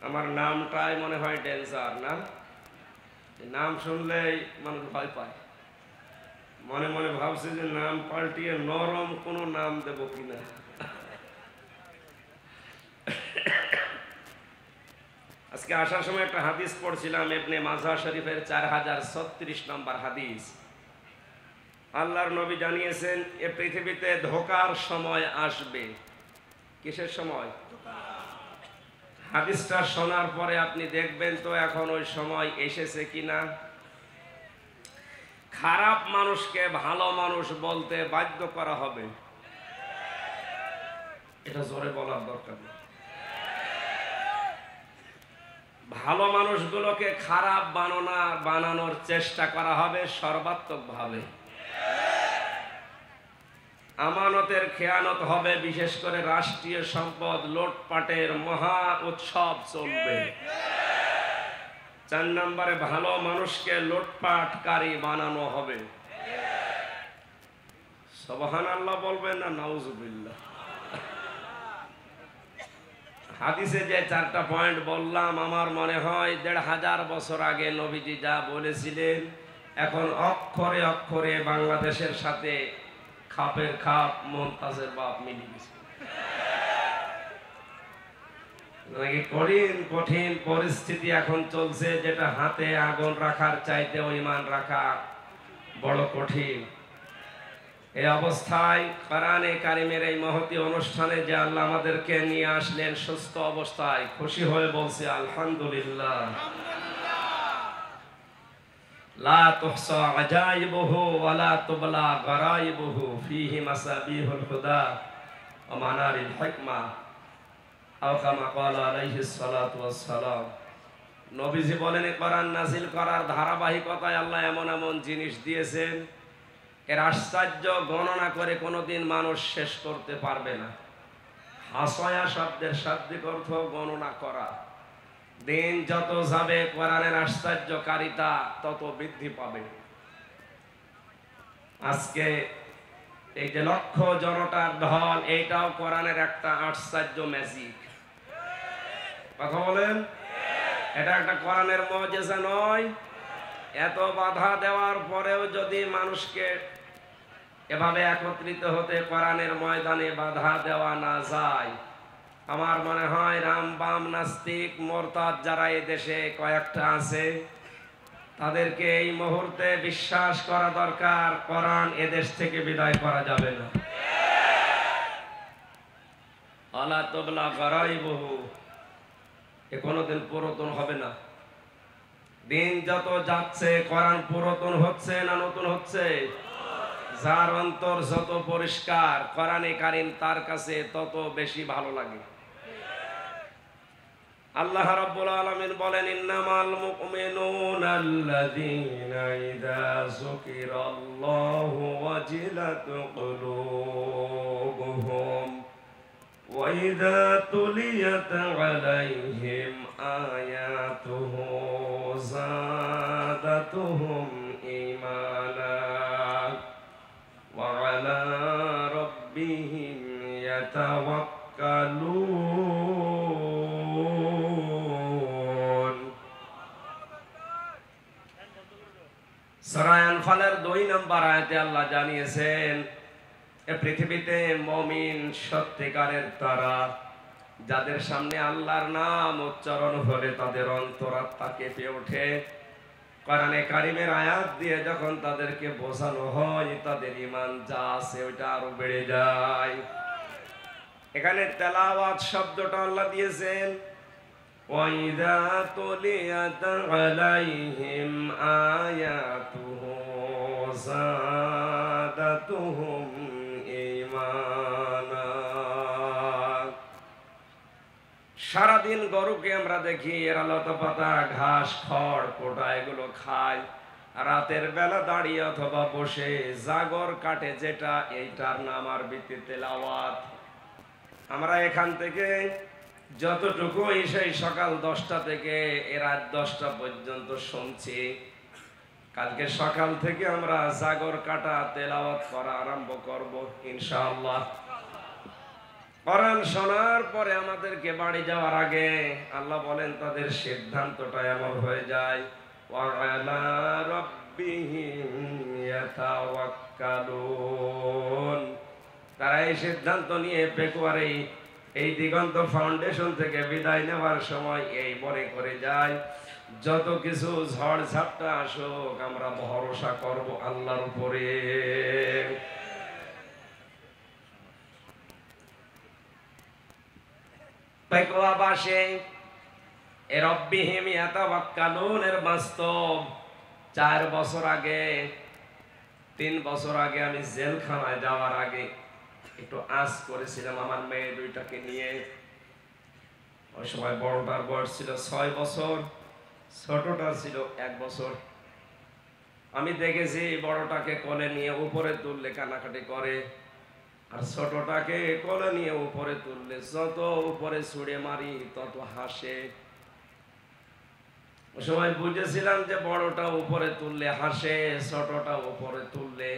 আমার নামটাই মনে হয় ডেঞ্জার না? নাম শুনলেই মানুষ ভয় পায়। মনে মনে ভাবছে যে নাম পাল্টিয়ে নরম কোনো নাম দেব কিনা। আজকে আসার সময় একটা হাদিস পড়ছিলাম, ইবনে মাজাহ শরীফের 4036 নম্বর হাদিস। আল্লাহর নবী জানিয়েছেন এ পৃথিবীতে ধোঁকার সময় আসবে। কিসের সময়? হাদিসটা শোনার পরে আপনি দেখবেন তো এখন ওই সময় এসেছে কিনা। খারাপ মানুষকে ভালো মানুষ বলতে বাধ্য করা হবে। এটা জোরে বলার দরকার নেই। ভালো মানুষগুলোকে খারাপ বানানোর চেষ্টা করা হবে সর্বাত্মকভাবে। আমানতের খেয়ানত হবে, বিশেষ করে রাষ্ট্রীয় সম্পদ লুটপাটের মহা উৎসব চলবে। 4 নম্বরে ভালো মানুষকে লুটপাটকারী বানানো হবে। সুবহানাল্লাহ বলবেন না নাউজুবিল্লাহ? হাদিসে যে 4টা পয়েন্ট বললাম, আমার মনে হয় 1500 বছর আগে নবীজি যা বলেছিলেন এখন অক্ষরে অক্ষরে বাংলাদেশের সাথে খাপের খাপ মুমতাজের বাপ মিলে গেছে। কঠিন পরিস্থিতি এখন চলছে, যেটা হাতে আগুন রাখার চাইতে ঈমান রাখা বড় কঠিন। এই অবস্থায় কোরআনে কারিমের এই মহতী অনুষ্ঠানে যে আল্লাহ আমাদেরকে নিয়ে আসলেন সুস্থ অবস্থায়, খুশি হয়ে বলছে আলহামদুলিল্লাহ। লা তুহসা আজাইবুহু ওয়া লা তুবলা গারাইবুহু ফীহি মাসাবিহুল হুদা ওয়া মানারিল হিকমা আও কামা ক্বালা আলাইহিস সালাতু ওয়াস সালাম। নবীজি বলেন কোরআন নাযিল করার ধারাবাহিকতায় আল্লাহ এমন এমন জিনিস দিয়েছেন, এর আশ্চর্য গণনা করে কোনোদিন মানুষ শেষ করতে পারবে না। হাসায়া শব্দের শাব্দিক অর্থ গণনা করা। দিন যত যাবে কোরআনের আশ্চর্যকারিতা তত বৃদ্ধি পাবে। আজকে এই যে লক্ষ জনতার ঢল, এইটাও কোরআনের একটা আশ্চর্য ম্যাজিক। কথা বলেন, এটা একটা কোরআনের মুজিজা নয়? এত বাধা দেওয়ার পরেও যদি মানুষকে এভাবে একত্রিত হতে কোরআনের ময়দানে বাধা দেওয়া না যায়, আমার মনে হয় রাম বাম নাস্তিক মোরতাদ যারা এই দেশে কয়েকটা আছে, তাদেরকে এই মুহূর্তে বিশ্বাস করা দরকার কোরআন এদেশ থেকে বিদায় করা যাবে না। আলা তুবলা গারাইবুহু, এ কোনোদিন পুরাতন হবে না। দিন যত যাচ্ছে কোরআন পুরাতন হচ্ছে না নতুন হচ্ছে? যার অন্তর যত পরিষ্কার কোরআনে কারীম তার কাছে তত বেশি ভালো লাগে। আল্লাহ রাব্বুল আলামিন বলেন ইন্নামাল মুমিনুনা আল্লাযীনা ইযা যুকিরাল্লাহু ওয়াজিলাত কুলুবুহুম ওয়া ইযা তুলিয়াত আলাইহিম আয়াতুহু যাদাতুহুম ঈমানা ওয়া আলা রাব্বিহিম ইয়াতাওয়াক্কালুন। সূরা আনফালের 2 নম্বর আয়াতে আল্লাহ জানিয়েছেন এ পৃথিবীতে মুমিন সত্যিকারের তারা, যাদের সামনে আল্লাহর নাম উচ্চারণ হলে তাদের অন্তরাত্মা কেঁপে ওঠে। কোরআনে কারিমের আয়াত দিয়ে যখন তাদেরকে বোঝানো হয়, তাদের ঈমান যা আছে ওইটা আরো বেড়ে যায়। এখানে তেলাওয়াত শব্দটা আল্লাহ দিয়েছেন ওয়া ইযা তুলিয়াত আলাইহিম আয়াতুহু যাদাতুহুম ঈমানা। সারাদিন গরুকে আমরা দেখি এরা লতা পাতা ঘাস খড় কোটা এগুলো খায়, রাতের বেলা দাঁড়িয়ে অথবা বসে জাগর কাটে, যেটা এইটার নাম আরবিতে তেলাওয়াত। আমরা এখান থেকে যতটুকু সেই সকাল 10টা থেকে রাত 10টা পর্যন্ত শুনছি, কালকে সকাল থেকে আমরা জাগর কাটা তেলাওয়াত করা আরম্ভ করব ইনশাআল্লাহ। কোরআন শোনার পরে আমাদেরকে বাড়ি যাওয়ার আগে আল্লাহ বলেন তাদের সিদ্ধান্তটা এমন হয়ে যায়, ওয়া আলা রাব্বিহিম ইয়াতাওয়াক্কালুন। তারা এই সিদ্ধান্ত নিয়ে পেকুয়ারে এই দিগন্ত ফাউন্ডেশন থেকে বিদায় নেওয়ার সময় এই মনে করে যায়, যত কিছু ঝড় ঝাপটা আসুক আমরা ভরসা করব আল্লাহর উপরে। পেকুয়াবাসে এ রব্বিহিম ইয়াতাওয়াক্কালুনের বাস্তব 4 বছর আগে, 3 বছর আগে আমি জেলখানায় যাওয়ার আগে একটু আজ করেছিলাম আমার মেয়ে দুইটাকে নিয়ে। ওই সময় বড়টার বয়স ছিল 6 বছর, ছোটটার ছিল 1 বছর। আমি দেখেছি বড়টাকে কোলে নিয়ে উপরে তুললে কানাকাটি করে, আর ছোটটাকে কোলে নিয়ে উপরে তুললে যত উপরে ছুঁড়ে মারি তত হাসে। ওই সময় বুঝেছিলাম যে বড়টা উপরে তুললে হাসে, ছোটটা উপরে তুললে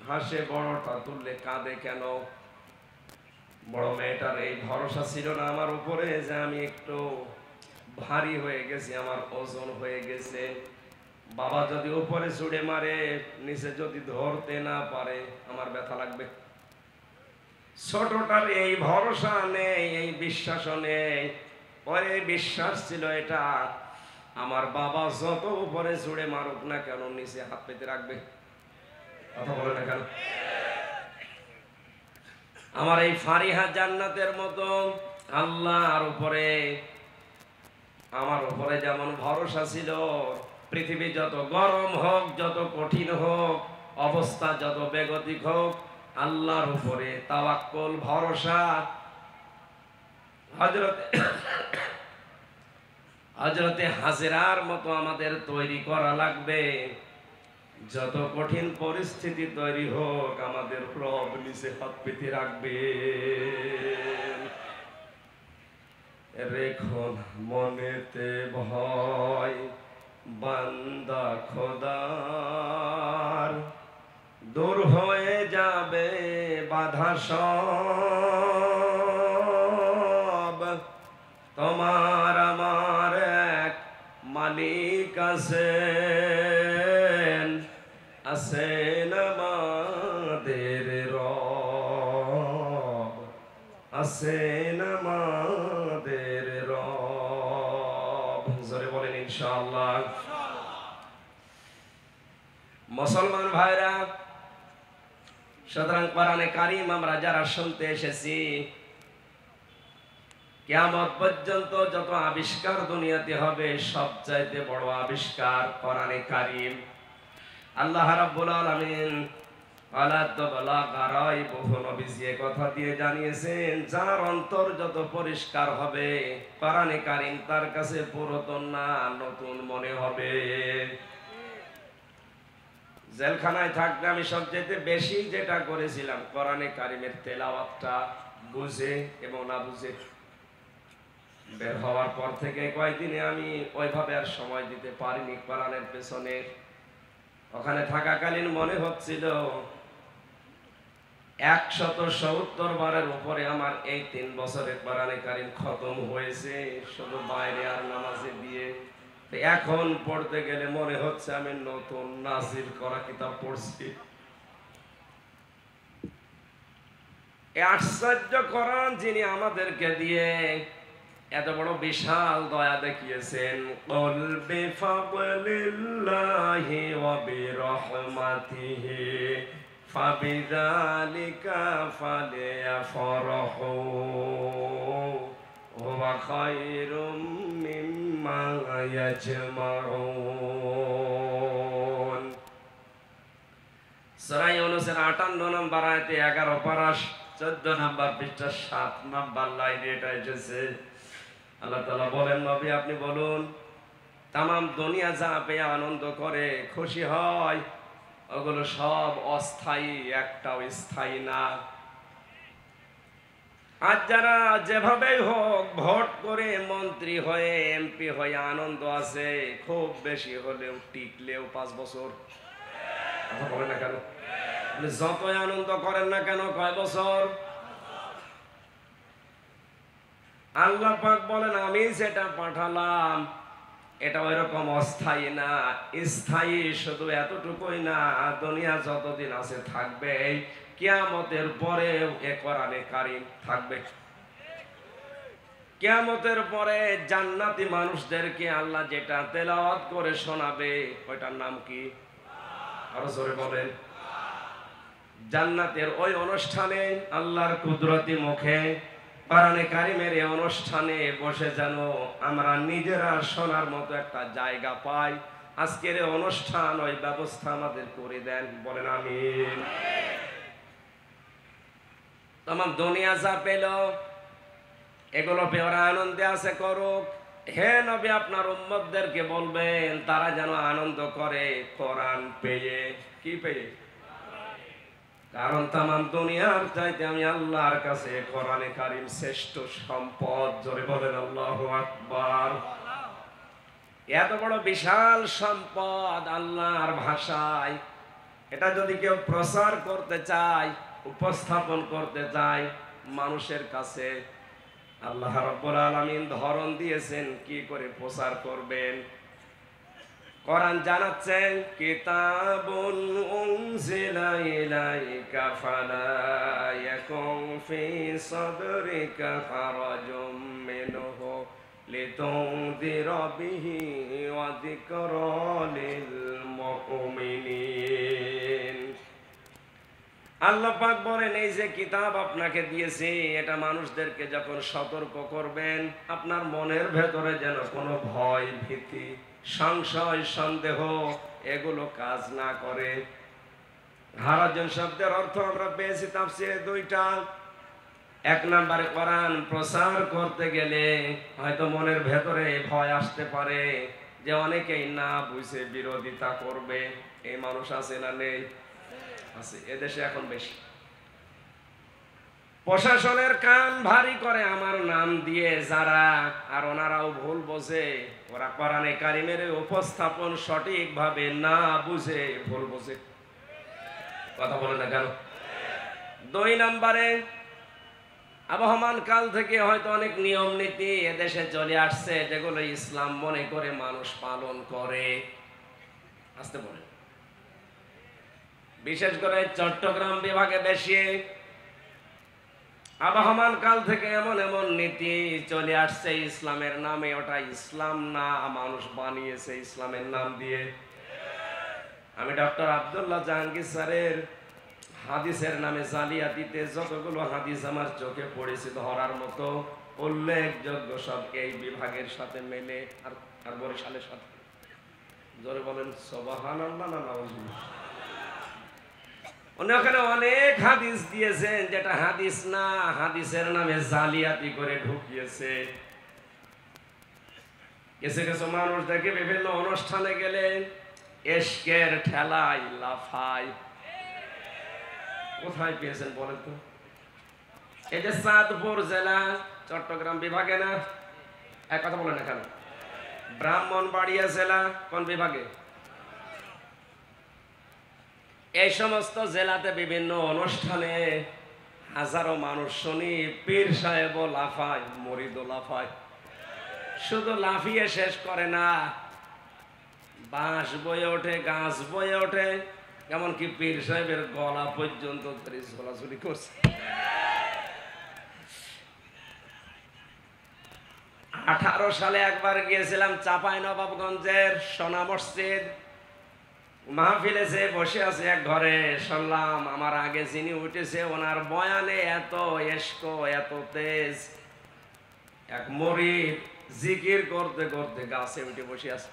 হাসে, বড়টা তুললে কাঁদে কেন? বড় মেয়েটার এই ভরসা ছিল না আমার উপরে যে আমি একটু ভারী হয়ে গেছি, আমার ওজন হয়ে গেছে, বাবা যদি উপরে ছুঁড়ে মারে নিচে যদি ধরতে না পারে আমার ব্যথা লাগবে। ছোটটার এই ভরসা নেই, এই বিশ্বাসও নেই। পরে বিশ্বাস ছিল এটা, আমার বাবা যত উপরে ছুঁড়ে মারুক না কেন নিচে হাত পেতে রাখবে। কথা বলে না কেন? আমার এই ফারিহা জান্নাতের মতো আল্লাহর উপরে আমার উপরে যেমন ভরসা ছিল, পৃথিবী যত গরম হোক, যত কঠিন হোক, অবস্থা যত বেগতিক হোক, আল্লাহর উপরে তাওয়াক্কুল ভরসা হযরতে হাজেরার মতো আমাদের তৈরি করা লাগবে। যত কঠিন পরিস্থিতি তৈরি হোক আমাদের রব নিচে হাত পেতে রাখবে। রেখো মনেতে ভয় বান্দা খোদার, দূর হয়ে যাবে বাধা সব। তোমার আমার এক মালিক আছেন, আছেন আমাদের রব, আছেন আমাদের রব। জোরে বলেন ইনশাআল্লাহ। মুসলমান ভাইরা, সুতরাং কোরআনে কারীম আমরা যারা শুনতে এসেছি, কিয়ামত পর্যন্ত যত আবিষ্কার দুনিয়াতে হবে সবচাইতে বড় আবিষ্কার কোরআনে কারীম। আল্লাহ রাব্বুল আলামিন বহু নবীজি কথা দিয়ে জানিয়েছেন, যার অন্তর যত পরিষ্কার হবে কোরআনে কারীম তার কাছে পুরাতন না নতুন মনে হবে। জেলখানায় থাকতে আমি সবচেয়ে বেশি যেটা করেছিলাম কোরআনে কারীমের তেলাওয়াতটা বুঝে এবং না বুঝে। বের হওয়ার পর থেকে কয়েকদিনে আমি ওইভাবে আর সময় দিতে পারিনি কোরআনের পেছনে। ওখানে থাকাকালীন মনে হচ্ছিল 170 বারের উপরে আমার এই 3 বছরে কোরআনে কারীম খতম হয়েছে, শুধু বাইরে আর নামাজে দিয়ে। এখন পড়তে গেলে মনে হচ্ছে আমি নতুন নাজিল করা কিতাব পড়ছি। এই আশ্চর্য কোরআন যিনি আমাদেরকে দিয়ে এত বড় বিশাল দয়া দেখিয়েছেন, কুল বিফাদলিল্লাহি ওয়া বিরহমাতিহি ফাবিযালিকা ফালিয়াফরাহু হুয়া খায়রুম মিম্মা ইয়াজমাউন। সূরা ইউনূসের 58 নম্বর আয়াতে 11 পারা 14 নম্বর পৃষ্ঠা 7 নম্বর লাইনে এটা এসেছে। আল্লাহ তাআলা বলেন, নবী আপনি বলুন, তামাম দুনিয়া যা পেয়ে আনন্দ করে খুশি হয় ওগুলো সব অস্থায়ী, একটাও স্থায়ী না। আজ যারা যেভাবেই হোক ভোট করে মন্ত্রী হয়ে এমপি হয়ে আনন্দ আছে, খুব বেশি হলেও টিকলেও 5 বছর। কথা বলেন না কেন? যতই আনন্দ করেন না কেন, কয় বছর? আল্লাহ পাক বলেন আমি যেটা পাঠালাম এটা ওইরকম অস্থায়ী না, স্থায়ী শুধু এতটুকুই না, দুনিয়া যতদিন আছে থাকবে, কিয়ামতের পরে এ কোরআনে কারীম থাকবে। কিয়ামতের পরে জান্নাতি মানুষদেরকে আল্লাহ যেটা তেলাওয়াত করে শোনাবে ওইটার নাম কি? আরো জোরে বলেন। জান্নাতের ওই অনুষ্ঠানে আল্লাহর কুদরতি মুখে কোরআনে কারীমের এই অনুষ্ঠানে বসে যেন আমরা নিজেরা শোনার মতো একটা জায়গা পাই। আজকের এই অনুষ্ঠান ওই ব্যবস্থা আমাদের করে দেন, বলেন আমিন। তোমার দুনিয়া যা পেল এগুলো পেয়ে ওরা আনন্দে আছে করুক। হে নবী আপনার উম্মতদেরকে বলবেন তারা যেন আনন্দ করে কোরআন পেয়ে। কি পেয়ে? কারণ তামাম দুনিয়ার চাইতে আমি আল্লাহর কাছে কোরআনে কারীম শ্রেষ্ঠ সম্পদ। জোরে বলেন আল্লাহু আকবার। এত বড় বিশাল সম্পদ আল্লাহর ভাষায়, এটা যদি কেউ প্রচার করতে চায়, উপস্থাপন করতে চায় মানুষের কাছে, আল্লাহ রাব্বুল আলামিন ধরন দিয়েছেন কি করে প্রচার করবেন। কোরআন জানাচ্ছেন কিতাবুন উনজিলা ইলাইকা ফালা ইয়াকুন ফি সাদরিকা হারাজুম মিনহু লিতুনযিরা বিহি ওয়া যিকরা লিল মুমিনিন। আল্লাহ পাক বলেন এই যে কিতাব আপনাকে দিয়েছি এটা মানুষদেরকে যখন সতর্ক করবেন আপনার মনের ভেতরে যেন কোনো ভয় ভীতি সংশয় সন্দেহ এগুলো কাজ না করে। হারাজন শব্দের অর্থ আমরা পেয়েছি তাফসীরে দুইটা। এক নম্বরে কোরআন প্রচার করতে গেলে হয়তো মনের ভেতরে ভয় আসতে পারে যে অনেকেই না বুঝে বিরোধিতা করবে। এই মানুষ আছে না নেই? আছে, এদেশে এখন বেশি। প্রশাসনের কান ভারী করে আমার নাম দিয়ে যারা, আর ওনারাও ভুল বোঝে, ওরা কোরআনে কারীমের উপস্থাপন সঠিকভাবে না বুঝে ভুল বোঝে। কথা বলে না কেন? দুই নম্বরে আবহমান কাল থেকে হয়তো অনেক নিয়ম নীতি এদেশে চলে আসছে যেগুলো ইসলাম মনে করে মানুষ পালন করে। আসতে বলে বিশেষ করে চট্টগ্রাম বিভাগে বেশি আবহমান কাল থেকে এমন এমন নীতি চলে আসছে ইসলামের নামে, ওটা ইসলাম না, মানুষ বানিয়েছে ইসলামের নাম দিয়ে। আমি ডক্টর আব্দুল্লাহ জাহাঙ্গীর স্যারের হাদিসের নামে জালিয়াতিতে যতগুলো হাদিস আমার চোখে পড়েছে ধরার মতো উল্লেখযোগ্য সব এই বিভাগের সাথে মেলে আর বরিশালের সাথে। জোরে বলেন সুবহানাল্লাহ না নাউজুবিল্লাহ। উনি ওখানে অনেক হাদিস দিয়েছেন যেটা হাদিস না, হাদিসের নামে জালিয়াতি করে ঢুকিয়েছে। কিছু কিছু মানুষ দেখে বিভিন্ন অনুষ্ঠানে গেলে এশকের ঠেলায় লাফায়। কোথায় পেয়েছেন বলেন তো? এই যে চাঁদপুর জেলা চট্টগ্রাম বিভাগে না, এক কথা বলেন এখানে। ব্রাহ্মণবাড়িয়া জেলা কোন বিভাগে? এই সমস্ত জেলাতে বিভিন্ন অনুষ্ঠানে হাজারো মানুষ শুনি পীর সাহেব লাফায়, মরিদও লাফায়। শুধু লাফিয়ে শেষ করে না, বাঁশ বয়ে ওঠে, গাছ বয়ে ওঠে, এমনকি পীর সাহেবের গলা পর্যন্ত গলাচুরি করছে। 18 সালে একবার গিয়েছিলাম চাঁপাইনবাবগঞ্জের সোনা মসজিদ মাহফিলে, যে বসে আছে এক ঘরে, শুনলাম আমার আগে যিনি উঠেছে ওনার বয়ানে এত এশক এত তেজ, এক মুরিদ জিকির করতে করতে গাছে উঠে বসে আছে।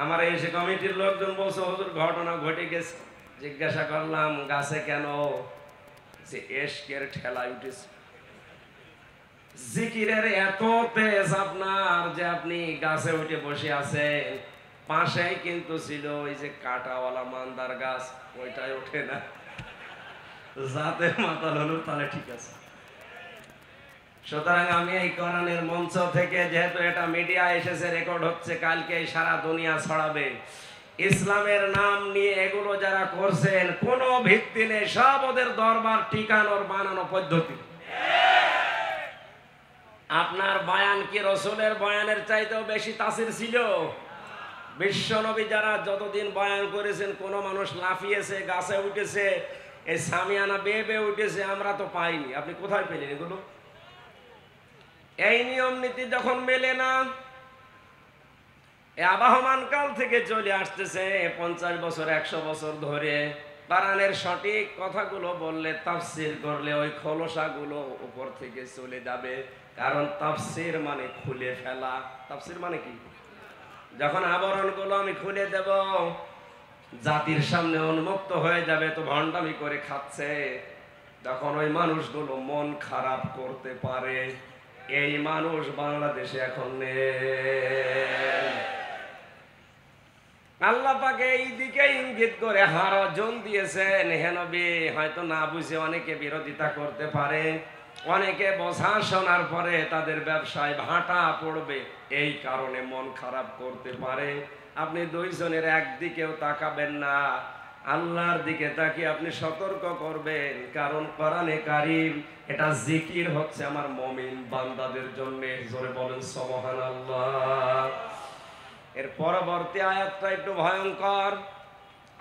আমার এসে কমিটির লোকজন বলছে হুজুর ঘটনা ঘটে গেছে। জিজ্ঞাসা করলাম গাছে কেন? যে এশকের ঠেলায় উঠেছে। জিকিরের এত তেজ আপনার যে আপনি গাছে উঠে বসে আছেন। পাশেই কিন্তু ছিল ওই যে কাঁটাওয়ালা মান্দার গাছ, ওইটাই ওঠে না। যাতে মাতাল হলো তাহলে ঠিক আছে। সুতরাং আমি এই কোরআনের মঞ্চ থেকে, যেহেতু এটা মিডিয়া এসেছে, রেকর্ড হচ্ছে, কালকে সারা দুনিয়া ছড়াবে, ইসলামের নাম নিয়ে এগুলো যারা করছেন কোনো ভিত্তি নেই, সব ওদের দরবার ঠিকানোর বানানো পদ্ধতি। আপনার বয়ান কি রসুলের বয়ানের চাইতেও বেশি তাসির ছিল? বিশ্ব নবী যারা যতদিন বয়ান করেছেন, কোন মানুষ লাফিয়েছে, গাছে উঠেছে, এই সামিয়ানা বেয়ে বেয়ে উঠেছে, আমরা তো পাইনি। আপনি কোথায় পেলেন এগুলো? এই নিয়ম নীতি যখন মেলে না, আবহমান কাল থেকে চলে আসতেছে 50 বছর 100 বছর ধরে, কোরআনের সঠিক কথাগুলো বললে, তাফসীর করলে ওই খোলসাগুলো উপর থেকে চলে যাবে। কারণ তাফসীর মানে খুলে ফেলা। তাফসীর মানে কি? যখন আবরণগুলো আমি খুলে দেব, জাতির সামনে উন্মুক্ত হয়ে যাবে, তো ভণ্ডামি করে খাচ্ছে, তখন ওই মানুষগুলো মন খারাপ করতে পারে। এই মানুষ বাংলাদেশে এখন নেই। আল্লাহ পাকে এই দিকে ইঙ্গিত করে হারজন দিয়েছেন। হে নবী, হয়তো না বুঝে অনেকে বিরোধিতা করতে পারে, অনেকে বোঝা শোনার পরে তাদের ব্যবসায় ভাটা পড়বে, এই কারণে মন খারাপ করতে পারে। আপনি দুইজনের একদিকেও তাকাবেন না, আল্লাহর দিকে তাকিয়ে আপনি সতর্ক করবেন। কারণ কোরআনে কারীম এটা জিকির হচ্ছে আমার মুমিন বান্দাদের জন্য। জোরে বলেন সুবহানাল্লাহ। এর পরবর্তী আয়াতটা একটু ভয়ঙ্কর।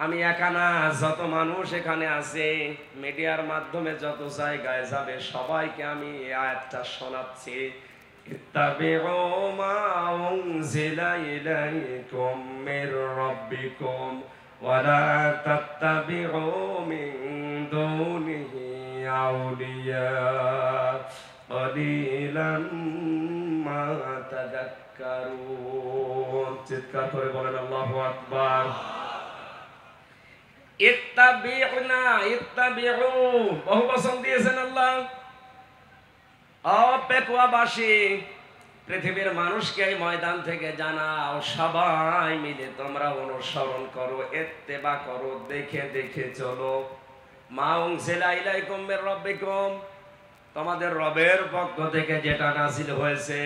আমি একা না, যত মানুষ এখানে আছে, মিডিয়ার মাধ্যমে যত জায়গায় যাবে, সবাইকে আমি এই আয়াতটা শোনাচ্ছি। ইত্তাবিউ মা উনজিলা ইলাইকুম মির রাব্বিকুম ওয়া লা তাত্তাবিউ মিন দুনিহি আউলিয়া ক্বালিলাম মা তাযাক্কারুন। চিৎকার করে বলেন আল্লাহু আকবার। ইত্তাবিউনা, ইত্তাবিউ বহু বচন দিয়েছেন আল্লাহ। পেকুয়াবাসী, পৃথিবীর মানুষকে এই ময়দান থেকে জানাও, সবাই মিলে তোমরা অনুসরণ করো, ইত্তেবা করো, দেখে দেখে চলো। মা উনজিলা ইলাইকুম মির রাব্বিকুম, তোমাদের রবের পক্ষ থেকে যেটা নাযিল হয়েছে।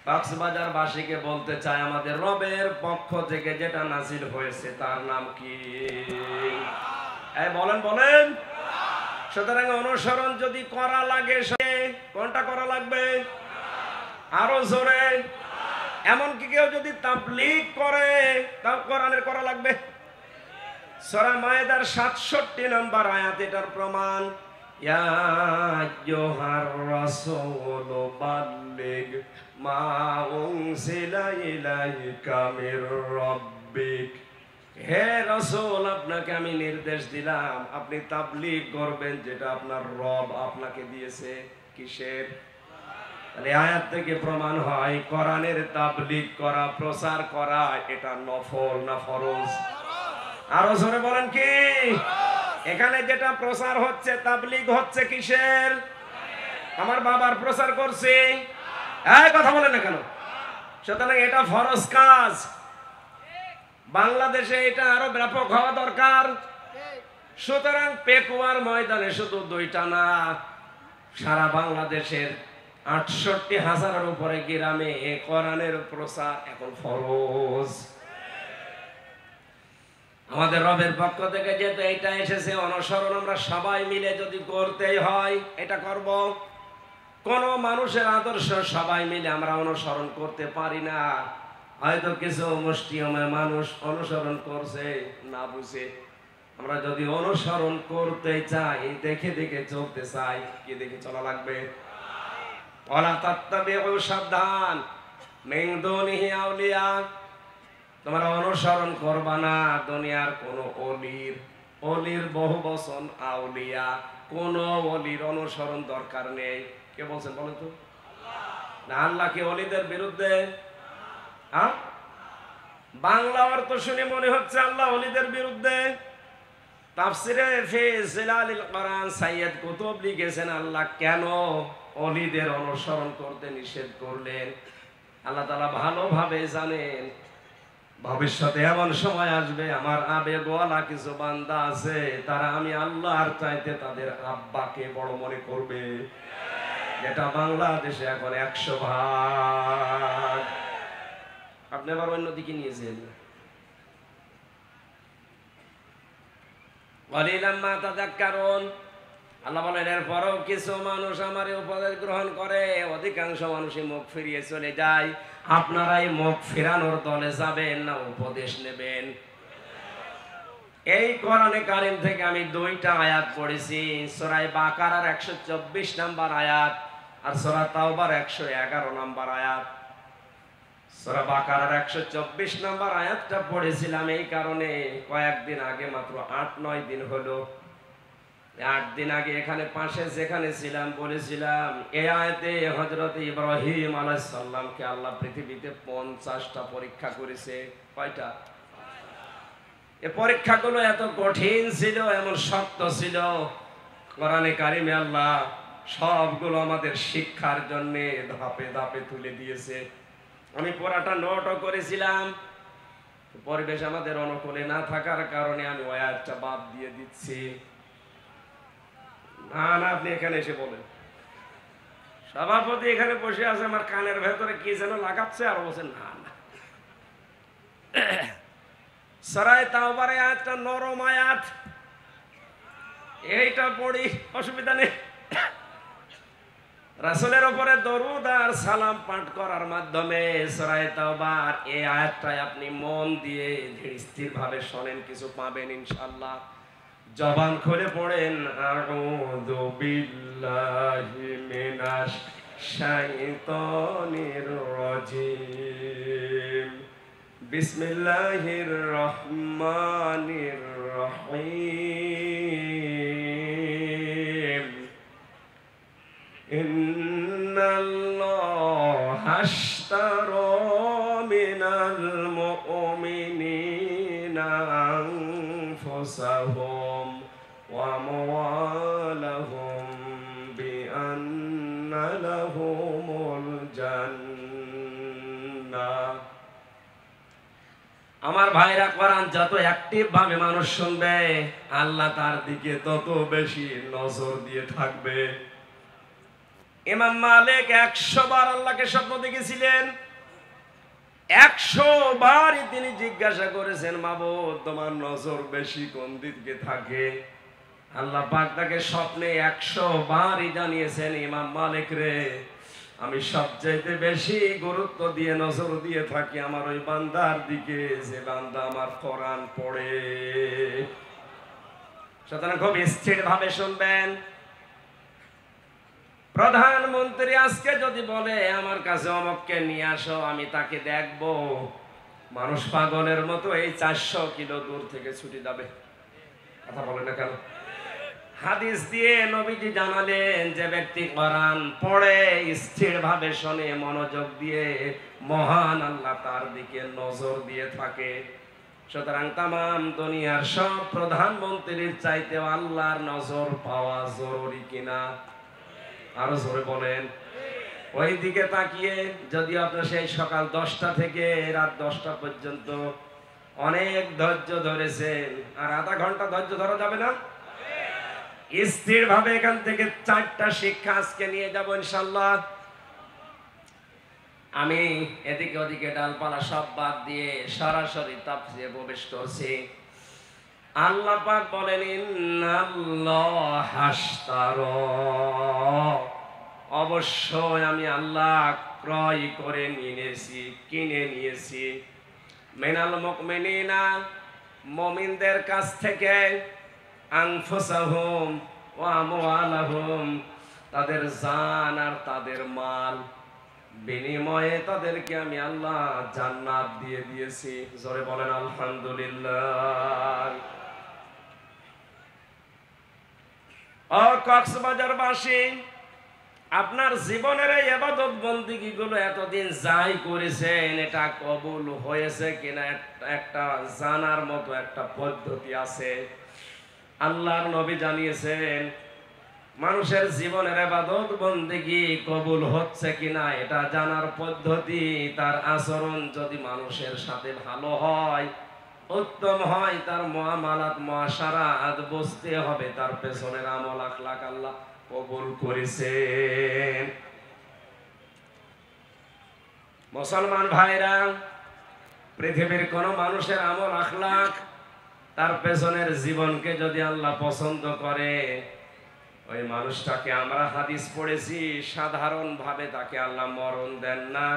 কক্সবাজার বাসীকে বলতে চাই, আমাদের রবের পক্ষ থেকে যেটা নাযিল হয়েছে তার নাম কি? এই বলেন বলেন। সুতরাং অনুসরণ যদি করা লাগে, কোনটা করা লাগবে? আরো জোরে। এমনকি কেউ যদি তাবলীগ করে, তাও কোরআনের করা লাগবে। সূরা মায়েদার 67 নম্বর আয়াত এটার প্রমাণ। ইয়া আইয়ুহার রাসূলু বাল্লিগ মা উনজিলা ইলাইকা মির রাব্বিক। হে রাসূল, আপনাকে আমি নির্দেশ দিলাম, আপনি তাবলীগ করবেন যেটা আপনার রব আপনাকে দিয়েছে। কিসের? তাহলে আয়াত থেকে প্রমাণ হয় কোরআনের তাবলীগ করা, প্রচার করা, এটা নফল না ফরজ? আরো জোরে বলেন কি? এখানে যেটা প্রচার হচ্ছে, তাবলীগ হচ্ছে কিসের? আমার বাবার প্রচার করছি, এই কথা বলেন না কেন? সুতরাং এটা ফরজ কাজ। বাংলাদেশে এটা আরো ব্যাপক হওয়া দরকার। সুতরাং পেকুয়ার ময়দানে শুধু দুইটা না, সারা বাংলাদেশের 68,000-এর উপরে গ্রামে কোরআনের প্রচার এখন ফরজ। আমাদের রবের পক্ষ থেকে যেহেতু এইটা এসেছে, অনুসরণ আমরা সবাই মিলে যদি করতেই হয়, এটা করব। কোন মানুষের আদর্শ সবাই মিলে আমরা অনুসরণ করতে পারি না। হয়তো কিছু মুষ্টিমেয় মানুষ অনুসরণ করছে না বুঝে। আমরা যদি অনুসরণ করতে চাই, দেখে দেখে চলতে চাই, কি দেখে চলা লাগবে? ওয়ালা তাত্তাবিউ, সাবধান, মিন দুনিহি আউলিয়া, তোমরা অনুসরণ করবা না দুনিয়ার কোন অলির। অলির বহু বচন আউলিয়া। কোন অলির অনুসরণ দরকার নেই। কে বলছেন বলেন তো? না, আল্লাহ কি অলিদের বিরুদ্ধে? বাংলা অর্থ শুনে মনে হচ্ছে আল্লাহ অলিদের বিরুদ্ধে। তাফসিরে ফি জিলালিল কোরআন সাইয়্যিদ কুতুব লিখেছেন, আল্লাহ কেন অলিদের অনুসরণ করতে নিষেধ করলেন। আল্লাহ তাআলা ভালোভাবে জানেন ভবিষ্যতে এমন সময় আসবে, আমার আবেগওয়ালা কিছু বান্দা আছে, তারা আমি আল্লাহর চাইতে তাদের আব্বাকে বড় মনে করবে। যেটা বাংলাদেশে এখন 100%। আপনি আবার অন্যদিকে নিয়েছেন। ওয়ালিলাম মা তাযাক্কারুন, আল্লাহ বলেন এরপরও কিছু মানুষ আমার উপদেশ গ্রহণ করে, অধিকাংশ মানুষই মুখ ফিরিয়ে চলে যায়। আপনারাই মুখ ফেরানোর দলে যাবেন না উপদেশ নেবেন? এই কোরআনে কারীম থেকে আমি দুইটা আয়াত পড়েছি, সূরা বাকারার 124 নম্বর আয়াত আর সূরা তাওবার 111 নম্বর আয়াত। সূরা বাকারার 124 নম্বর আয়াতটা পড়েছিলাম এই কারণে, কয়েকদিন আগে, মাত্র 8-9 দিন হলো, 8 দিন আগে এখানে পাশে যেখানে ছিলাম বলেছিলাম এই আয়াতে হযরত ইব্রাহিম আলাইহিস সালামকে আল্লাহ পৃথিবীতে 50টা পরীক্ষা করেছে। কয়টা? এই পরীক্ষাগুলো এত কঠিন ছিল, এমন শক্ত ছিল, কোরআনে কারিমে আল্লাহ সবগুলো আমাদের শিক্ষার জন্য ধাপে ধাপে তুলে দিয়েছে। আমি পড়াটা নোটও করেছিলাম, পরিবেশ আমাদের অনুকূলে না থাকার কারণে আমি ওই আয়াতটা বাদ দিয়ে দিচ্ছি। না না, আপনি এখানে এসে বলেন। সভাপতি এখানে বসে আছে, আমার কানের ভেতরে কি যেন লাগাচ্ছে, আর বলছেন না না। সূরা তাওবার আয়াতটা নরম আয়াত, এইটা পড়ি, অসুবিধা নেই। রাসূলের উপরে দরুদ আর সালাম পাঠ করার মাধ্যমে সূরা তাওবার এই আয়াতটাই আপনি মন দিয়ে স্থিরভাবে শোনেন, কিছু পাবেন ইনশাআল্লাহ। জবান খুলে পড়েন, আউযু বিল্লাহি মিনাশ শাইতানির রাজিম, বিসমিল্লাহির রহমানির রহিম, ইন্নাল্লাহা আশতারা মিনাল মুমিনিনা আনফুসাহুম ওয়া আমওয়ালাহুম বিআন্না লাহুমুল জান্নাহ। আমার ভাইরা, কোরআন যত অ্যাক্টিভ ভাবে মানুষ শুনবে, আল্লাহ তার দিকে তত বেশি নজর দিয়ে থাকবে। ইমাম মালিক 100 বার আল্লাহকে স্বপ্ন দেখেছিলেন, 100 বারই তিনি জিজ্ঞাসা করেছেন, মাবুদ তোমার নজর বেশি কোন দিকে থাকে? আল্লাহ পাক তাকে স্বপ্নে 100 বারই জানিয়েছেন, ইমাম মালিক রে, আমি সবচাইতে বেশি গুরুত্ব দিয়ে নজর দিয়ে থাকি আমার ওই বান্দার দিকে, যে বান্দা আমার কোরআন পড়ে। সুতরাং খুব স্থির ভাবে শুনবেন। প্রধানমন্ত্রী আজকে যদি বলে আমার কাছে অমুককে নিয়ে আসো, আমি তাকে দেখবো, মানুষ পাগলের মতো এই 400 কিলো দূর থেকে ছুটে যাবে। কথা বলে না কেন? হাদিস দিয়ে নবীজি জানালেন, যে ব্যক্তি কোরআন পড়ে স্থির ভাবে শোনে, মনোযোগ দিয়ে, মহান আল্লাহ তার দিকে নজর দিয়ে থাকে। সুতরাং তামাম দুনিয়ার সব প্রধানমন্ত্রীর চাইতেও আল্লাহর নজর পাওয়া জরুরি কিনা? আরো জোরে বলেন। ওই দিকে তাকিয়ে যদি আপনার সেই সকাল 10টা থেকে রাত 10টা পর্যন্ত অনেক ধৈর্য ধরেছেন, আর আধা ঘন্টা ধৈর্য ধরা যাবে না? স্থির ভাবে এখান থেকে 4টা শিক্ষা আজকে নিয়ে যাব ইনশাআল্লাহ। আমি এদিকে ওদিকে ডালপালা সব বাদ দিয়ে সরাসরি তাফসীরে প্রবেশ করছি। আল্লাহ পাক বলেন, ইন্নাল্লাহা আশতারা, অবশ্যই আমি আল্লাহ ক্রয় করে নিয়েছি, কিনে নিয়েছি, মিনাল মুমিনিনা, মুমিনদের কাছ থেকে, আনফুসাহুম ওয়া আমওয়ালাহুম, তাদের জান আর তাদের মাল, বিনিময়ে তাদেরকে আমি আল্লাহ জান্নাত দিয়ে দিয়েছি। জোরে বলেন আলহামদুলিল্লাহ। ও কক্সবাজারবাসী, আপনার জীবনের এই ইবাদত বন্দেগী গুলো এতদিন যাই করেছেন, এটা কবুল হয়েছে কিনা একটা জানার মতো একটা পদ্ধতি আছে। আল্লাহর নবী জানিয়েছেন, মানুষের জীবনের ইবাদত বন্দেগী কবুল হচ্ছে কিনা এটা জানার পদ্ধতি, তার আচরণ যদি মানুষের সাথে ভালো হয়, উত্তম হয়, তার মুআমালাত মুআশারাত বুঝতে হবে তার পেছনের আমল আখলাক আল্লাহ কবুল করেছেন। মুসলমান ভাইরা, পৃথিবীর কোন মানুষের আমল আখলাক, তার পেছনের জীবনকে যদি আল্লাহ পছন্দ করে, ওই মানুষটাকে আমরা হাদিস পড়েছি, সাধারণভাবে তাকে আল্লাহ মরণ দেন না,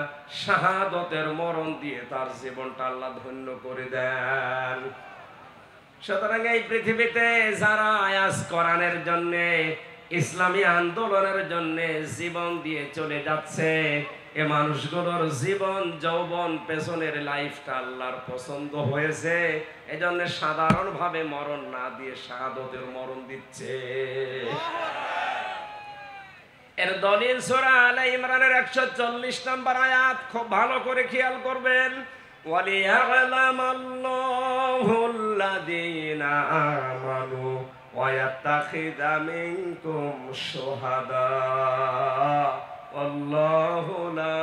শাহাদতের মরণ দিয়ে তার জীবনটা আল্লাহ ধন্য করে দেন। সুতরাং এই পৃথিবীতে যারা আয়াজ কোরআনের জন্য, ইসলামী আন্দোলনের জন্য জীবন দিয়ে চলে যাচ্ছে, এ মানুষগুলোর জীবন যৌবন পেছনের লাইফটা আল্লাহর পছন্দ হয়েছে, এজন্য সাধারণভাবে মরণ না দিয়ে শাহাদতের মরণ দিচ্ছে। এর দলিল সূরা আলে ইমরানের 140 নম্বর আয়াত, খুব ভালো করে খেয়াল করবেন। ওয়ালিয়া'লামাল্লাহুল্লাযীনা আমানু ওয়া ইয়াত্তাখিযা মিনকুম শুহাদা আল্লাহু লা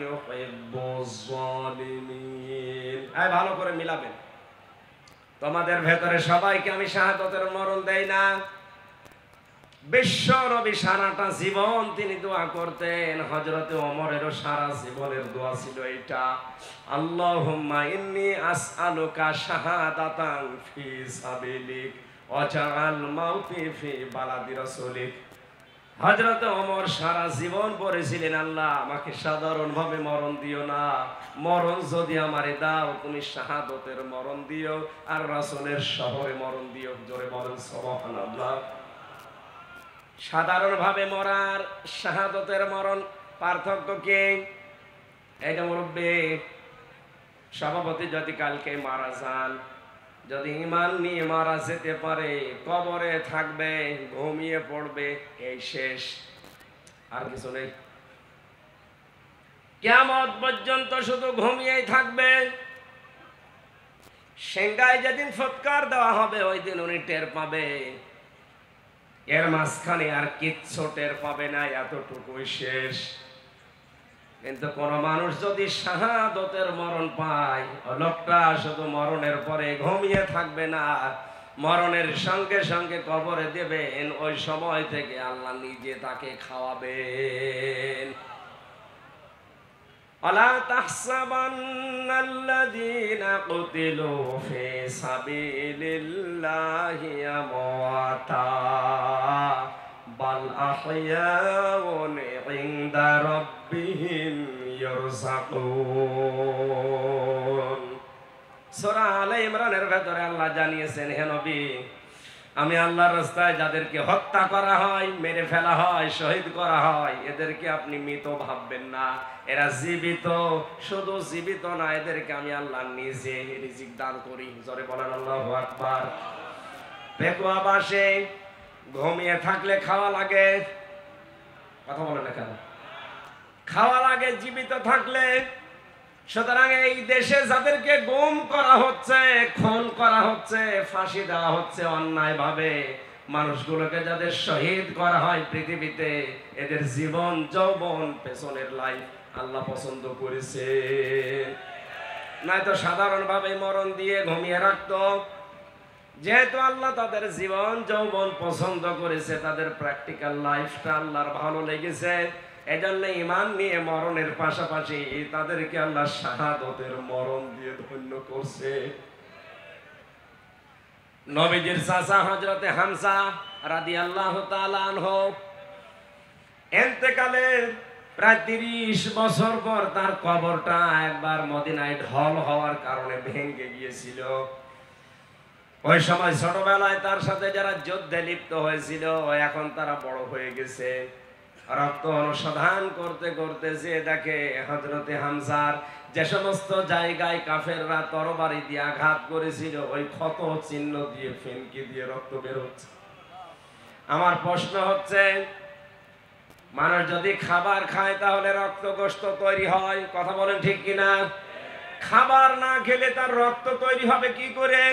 ইউহিব্বুয যালিমিন। এই ভালো করে মিলাবেন। তোমাদের ভেতরে সবাইকে আমি শাহাদাতের মরণ দেই না। বিশ্ব নবী সারাটা জীবন তিনি দোয়া করতেন, হযরতে ওমরেরও সারা জীবনের দোয়া ছিল এইটা, আল্লাহুম্মা ইন্নী আসআলুকা শাহাদাতান ফি সাবিলিক ওয়াজআল মাউতি ফি বালাদি রাসূলিক। হযরতে ওমর সারা জীবন পড়েছিলেন, আল্লাহ আমাকে সাধারণভাবে মরণ দিও না, মরণ যদি আমারে দাও তুমি শাহাদাতের মরণ দিও, আর রাসূলের শহরে মরণ দিও। জোরে বলেন সুবহানাল্লাহ। সাধারণভাবে মরার শাহাদাতের মরণ পার্থক্য কি? এইটা মুরব্বী সভাপতি যদি কালকে মারা যান, যদি ঈমান নিয়ে মারা যেতে পারে, কবরে থাকবে, ঘুমিয়ে পড়বে, এই শেষ, আর কিছু নেই। কিয়ামত পর্যন্ত শুধু ঘুমিয়েই থাকবে। সিংহায় যেদিন ফুৎকার দেওয়া হবে ওই দিন উনি টের পাবে, এর মাঝখানে আর কিচ্ছু টের পাবে না, এতটুকুই শেষ। কিন্তু কোন মানুষ যদি শাহাদাতের মরণ পায়, লোকটা শুধু মরণের পরে ঘুমিয়ে থাকবে না, মরণের সঙ্গে সঙ্গে কবরে দেবেন, ওই সময় থেকে আল্লাহ নিজে তাকে খাওয়াবেন। আলা তাহসাবান্নাল্লাযীনা কুতিলু ফি সাবিলিল্লাহি আমওয়াতা বাল আহইয়াউন ইনদা রাব্বিহিম ইরযাকুন। সূরা আলে ইমরানের ভেতরে আল্লাহ জানিয়েছেন, হে নবী, আমি আল্লাহর রাস্তায় যাদেরকে হত্যা করা হয়, মেরে ফেলা হয়, শহীদ করা হয়, এদেরকে আপনি মৃত ভাববেন না, এরা জীবিত। শুধু জীবিত না, এদেরকে আমি আল্লাহ নিজে রিজিক দান করি। জোরে বলেন আল্লাহু আকবার। পেকুয়া বাসে ঘুমিয়ে থাকলে খাওয়া লাগে, কথা বলে না কেন? খাওয়া লাগে জীবিত থাকলে। সুতরাং এই দেশে যাদেরকে গুম করা হচ্ছে, খুন করা হচ্ছে, ফাঁসি দেওয়া হচ্ছে অন্যায় ভাবে, মানুষগুলোকে যাদের শহীদ করা হয় পৃথিবীতে, এদের জীবন যৌবন পেছনের লাইফ আল্লাহ পছন্দ করেছে। নয়তো সাধারণভাবে মরণ দিয়ে ঘুমিয়ে রাখতো। যেহেতু আল্লাহ তাদের জীবন যৌবন পছন্দ করেছে, তাদের প্র্যাকটিক্যাল লাইফটা আল্লাহর ভালো লেগেছে, এজন্য ঈমান নিয়ে মরণের পাশাপাশি তাদেরকে আল্লাহ শাহাদাতের মরণ দিয়ে ধন্য করছে। নবীজির চাচা হযরতে হামজা রাদিয়াল্লাহু তাআলা আনহু ইন্তেকালের প্রায় 30 বছর পর তার কবরটা একবার মদিনায় ঢল হওয়ার কারণে ভেঙে গিয়েছিল। ওই সময় ছোটবেলায় তার সাথে যারা যুদ্ধে লিপ্ত হয়েছিল, এখন তারা বড় হয়ে গেছে। রক্ত অনুসন্ধান করতে করতে যে দেখে হযরতে হামজার যে সমস্ত জায়গায় কাফেররা তরবারি দিয়ে আঘাত করেছিল, ওই ক্ষত চিহ্ন দিয়ে ফেনকি দিয়ে রক্ত বের হচ্ছে। আমার প্রশ্ন হচ্ছে, মানুষ যদি খাবার খায় তাহলে রক্ত গোশত তৈরি হয়, কথা বলেন ঠিক কিনা? খাবার না খেলে তার রক্ত তৈরি হবে কি করে?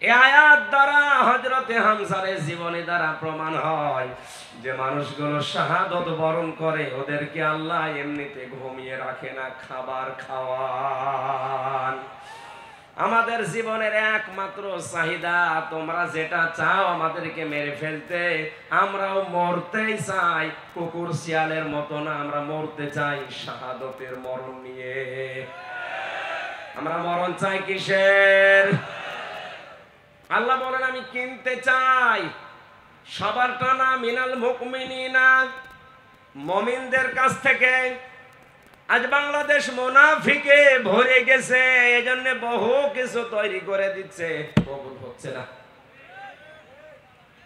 এই আয়াত দ্বারা হযরতে হামজার জীবনী দ্বারা প্রমাণ হয় যে মানুষগুলো শাহাদাত বরণ করে, ওদেরকে আল্লাহ এমনিতে ঘুমিয়ে রাখে না, খাবার খাওয়ান। আমাদের জীবনের একমাত্র চাহিদা, তোমরা যেটা চাও আমাদেরকে মেরে ফেলতে, আমরাও মরতেই চাই, কুকুর শিয়ালের মতো না, আমরা মরতে চাই শাহাদাতের মরণ নিয়ে। আমরা মরণ চাই কিসের? আল্লাহ বলেন আমি কিনতে চাই, সবার টানা মিনাল মুমিনিনা, মুমিনদের কাছ থেকে। আজ বাংলাদেশ মুনাফিকে ভরে গেছে, এজন্য বহু কিছু তৈরি করে দিচ্ছে, কবুল হচ্ছে না।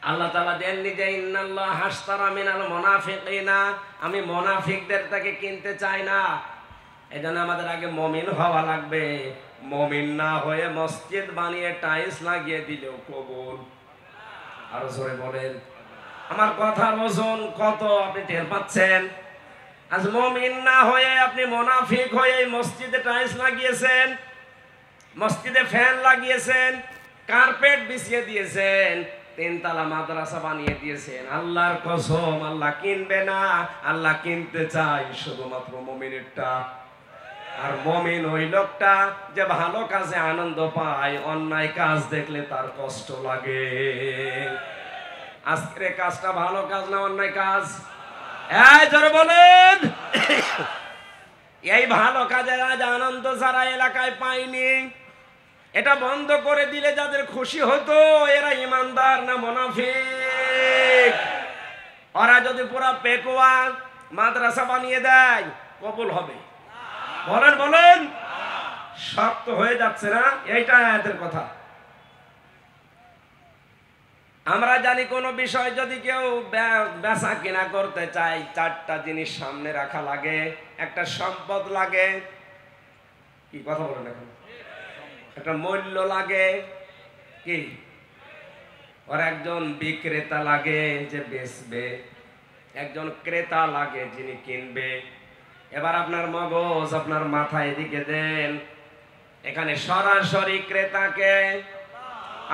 আল্লাহ তাআলা দেননি যে ইন্নাল্লাহ হাশতারা মিনাল মুনাফিকিনা, আমি মুনাফিকদের থেকে কিনতে চাই না। এজন্য আমাদের আগে মুমিন হওয়া লাগবে। মুমিন না হয়ে মসজিদ বানিয়ে টাইলস লাগিয়ে দিলেও কবুল। আরো জোরে বলেন, আমার কথার ওজন কত আপনি টের পাচ্ছেন? আজ মুমিন না হয়ে আপনি মুনাফিক হয়ে মসজিদে টাইলস লাগিয়েছেন, মসজিদে ফ্যান লাগিয়েছেন, কার্পেট বিছিয়ে দিয়েছেন, তিনতলা মাদ্রাসা বানিয়ে দিয়েছেন। আল্লাহর কসম, আল্লাহ কিনবে না। আল্লাহ কিনতে চাই শুধুমাত্র মুমিনেরটা। আর মুমিন ওই লোকটা যে ভালো কাজে আনন্দ পায়, অন্যায় কাজ দেখলে তার কষ্ট লাগে। আজকের কাজটা ভালো কাজ না অন্যায় কাজ? এই জোরে বলেন। এই ভালো কাজের আজ আনন্দ যারা এলাকায় পায়নি, এটা বন্ধ করে দিলে যাদের খুশি হতো, এরা ইমানদার না মুনাফিক? ওরা যদি পুরা পেকুয়া মাদ্রাসা বানিয়ে দেয়, কবুল হবে? বলেন বলেন। শক্ত হয়ে যাচ্ছে না? এইটা আয়াতের কথা। আমরা জানি কোন বিষয় যদি কেউ বেচা কিনা করতে চায়, চারটা জিনিস সামনে রাখা লাগে। একটা সম্পদ লাগে, কি কথা বলেন এখন? একটা মূল্য লাগে, কি? আর একজন বিক্রেতা লাগে যে বেচবে, একজন ক্রেতা লাগে যিনি কিনবে। এবার আপনার মগজ, আপনার মাথা এদিকে দেন। এখানে সরাসরি ক্রেতাকে,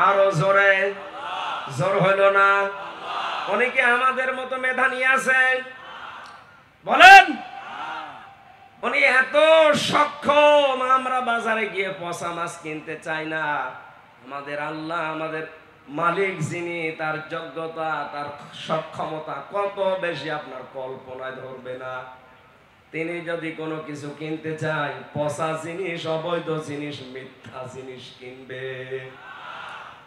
আরো জোরে, জোর হইল না? অনেকে আমাদের মতো মেধা নিয়ে আছে, বলেন। উনি এত সক্ষম, আমরা বাজারে গিয়ে পচা মাছ কিনতে চাই না। আমাদের আল্লাহ, আমাদের মালিক যিনি, তার যোগ্যতা, তার সক্ষমতা কত বেশি আপনার কল্পনায় ধরবে না। তিনি যদি কোনো কিছু কিনতে চায়, পচা জিনিস, অবৈধ জিনিস, মিথ্যা জিনিস কিনবে।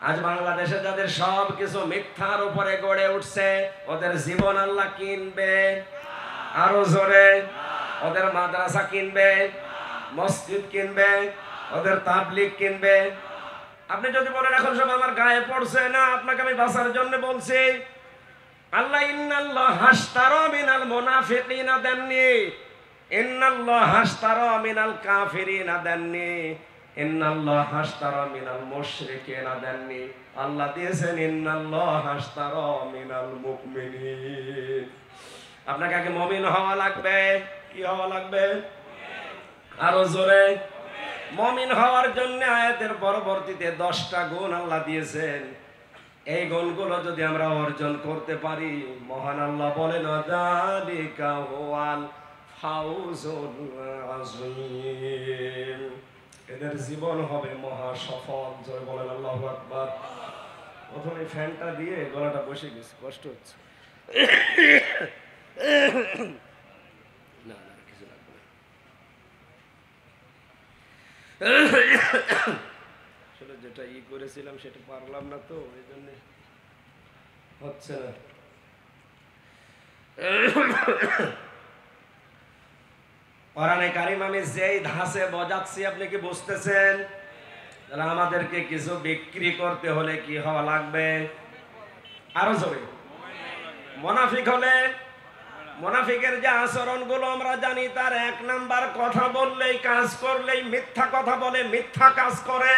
আজ বাংলাদেশে যাদের সব কিছু মিথ্যার উপরে গড়ে উঠছে, ওদের জীবন আল্লাহ কিনবে? আরো জোরে। ওদের মাদ্রাসা কিনবে, মসজিদ কিনবে, ওদের তাবলীগ কিনবে। আপনি যদি বলেন এখন সব আমার গায়ে পড়ছে না, আপনাকে আমি বাঁচার জন্য বলছি। আল্লাহ ইন্নাল্লাহ হাশতারা মিনাল মুনাফিকিনা দেননি, ইন্নাল্লাহ হাশতারা মিনাল কাফিরিনা দেননি, ইন্নাল্লাহ হাশতারা মিনাল মুশরিকিনা দেননি। আল্লাহ দিয়েছেন ইন্নাল্লাহ হাশতারা মিনাল মুমিনিন। আপনাকে আগে মুমিন হওয়া লাগবে। কি হওয়া লাগবে? আরো জোরে। মুমিন হওয়ার জন্য আয়াতের পরবর্তীতে 10টা গুণ আল্লাহ দিয়েছেন। এই গুণগুলো যদি আমরা অর্জন করতে পারি, মহান আল্লাহ বলেন যালিকা হুয়াল ফাউজুল আযীম, এদের জীবন হবে মহা সফল। জয় বলেন আল্লাহু আকবার। প্রথমে ফ্যানটা দিয়ে গলাটা বসে গেছে, কষ্ট হচ্ছে। না না, কিছু লাগবে না। আসলে যেটা করেছিলাম সেটা পারলাম না, তো এই জন্য হচ্ছে না। কোরআনে কারিম আমি যেই ধাঁচে বোঝাচ্ছি, আপনি কি বুঝতেছেন? আমাদেরকে কিছু বিক্রি করতে হলে কি হওয়া লাগবে? আরো জোরে। মুনাফিক হলে, মুনাফিকের যে আচরণগুলো আমরা জানি, তার 1 নাম্বার, কথা বললেই, কাজ করলেই মিথ্যা কথা বলে, মিথ্যা কাজ করে।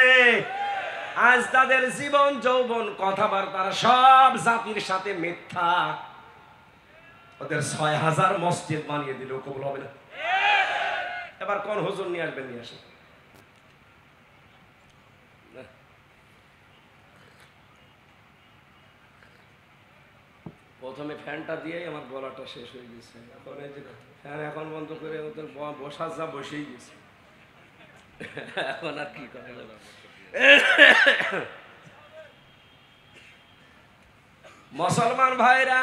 আজ তাদের জীবন যৌবন কথাবার্তা সব জাতির সাথে মিথ্যা। ওদের 6000 মসজিদ বানিয়ে দিল, কবুল হবে না? এবার কোন হুজুর নিয়ে আসবেন? নিয়ে আসেন। প্রথমে ফ্যানটা দিয়ে আমার গলাটা শেষ হয়ে গেছে। এখন এই যে ফ্যান এখন বন্ধ করে ওদের বসা যা বসেই গেছে, এখন আর কি করা যাবে? মুসলমান ভাইরা,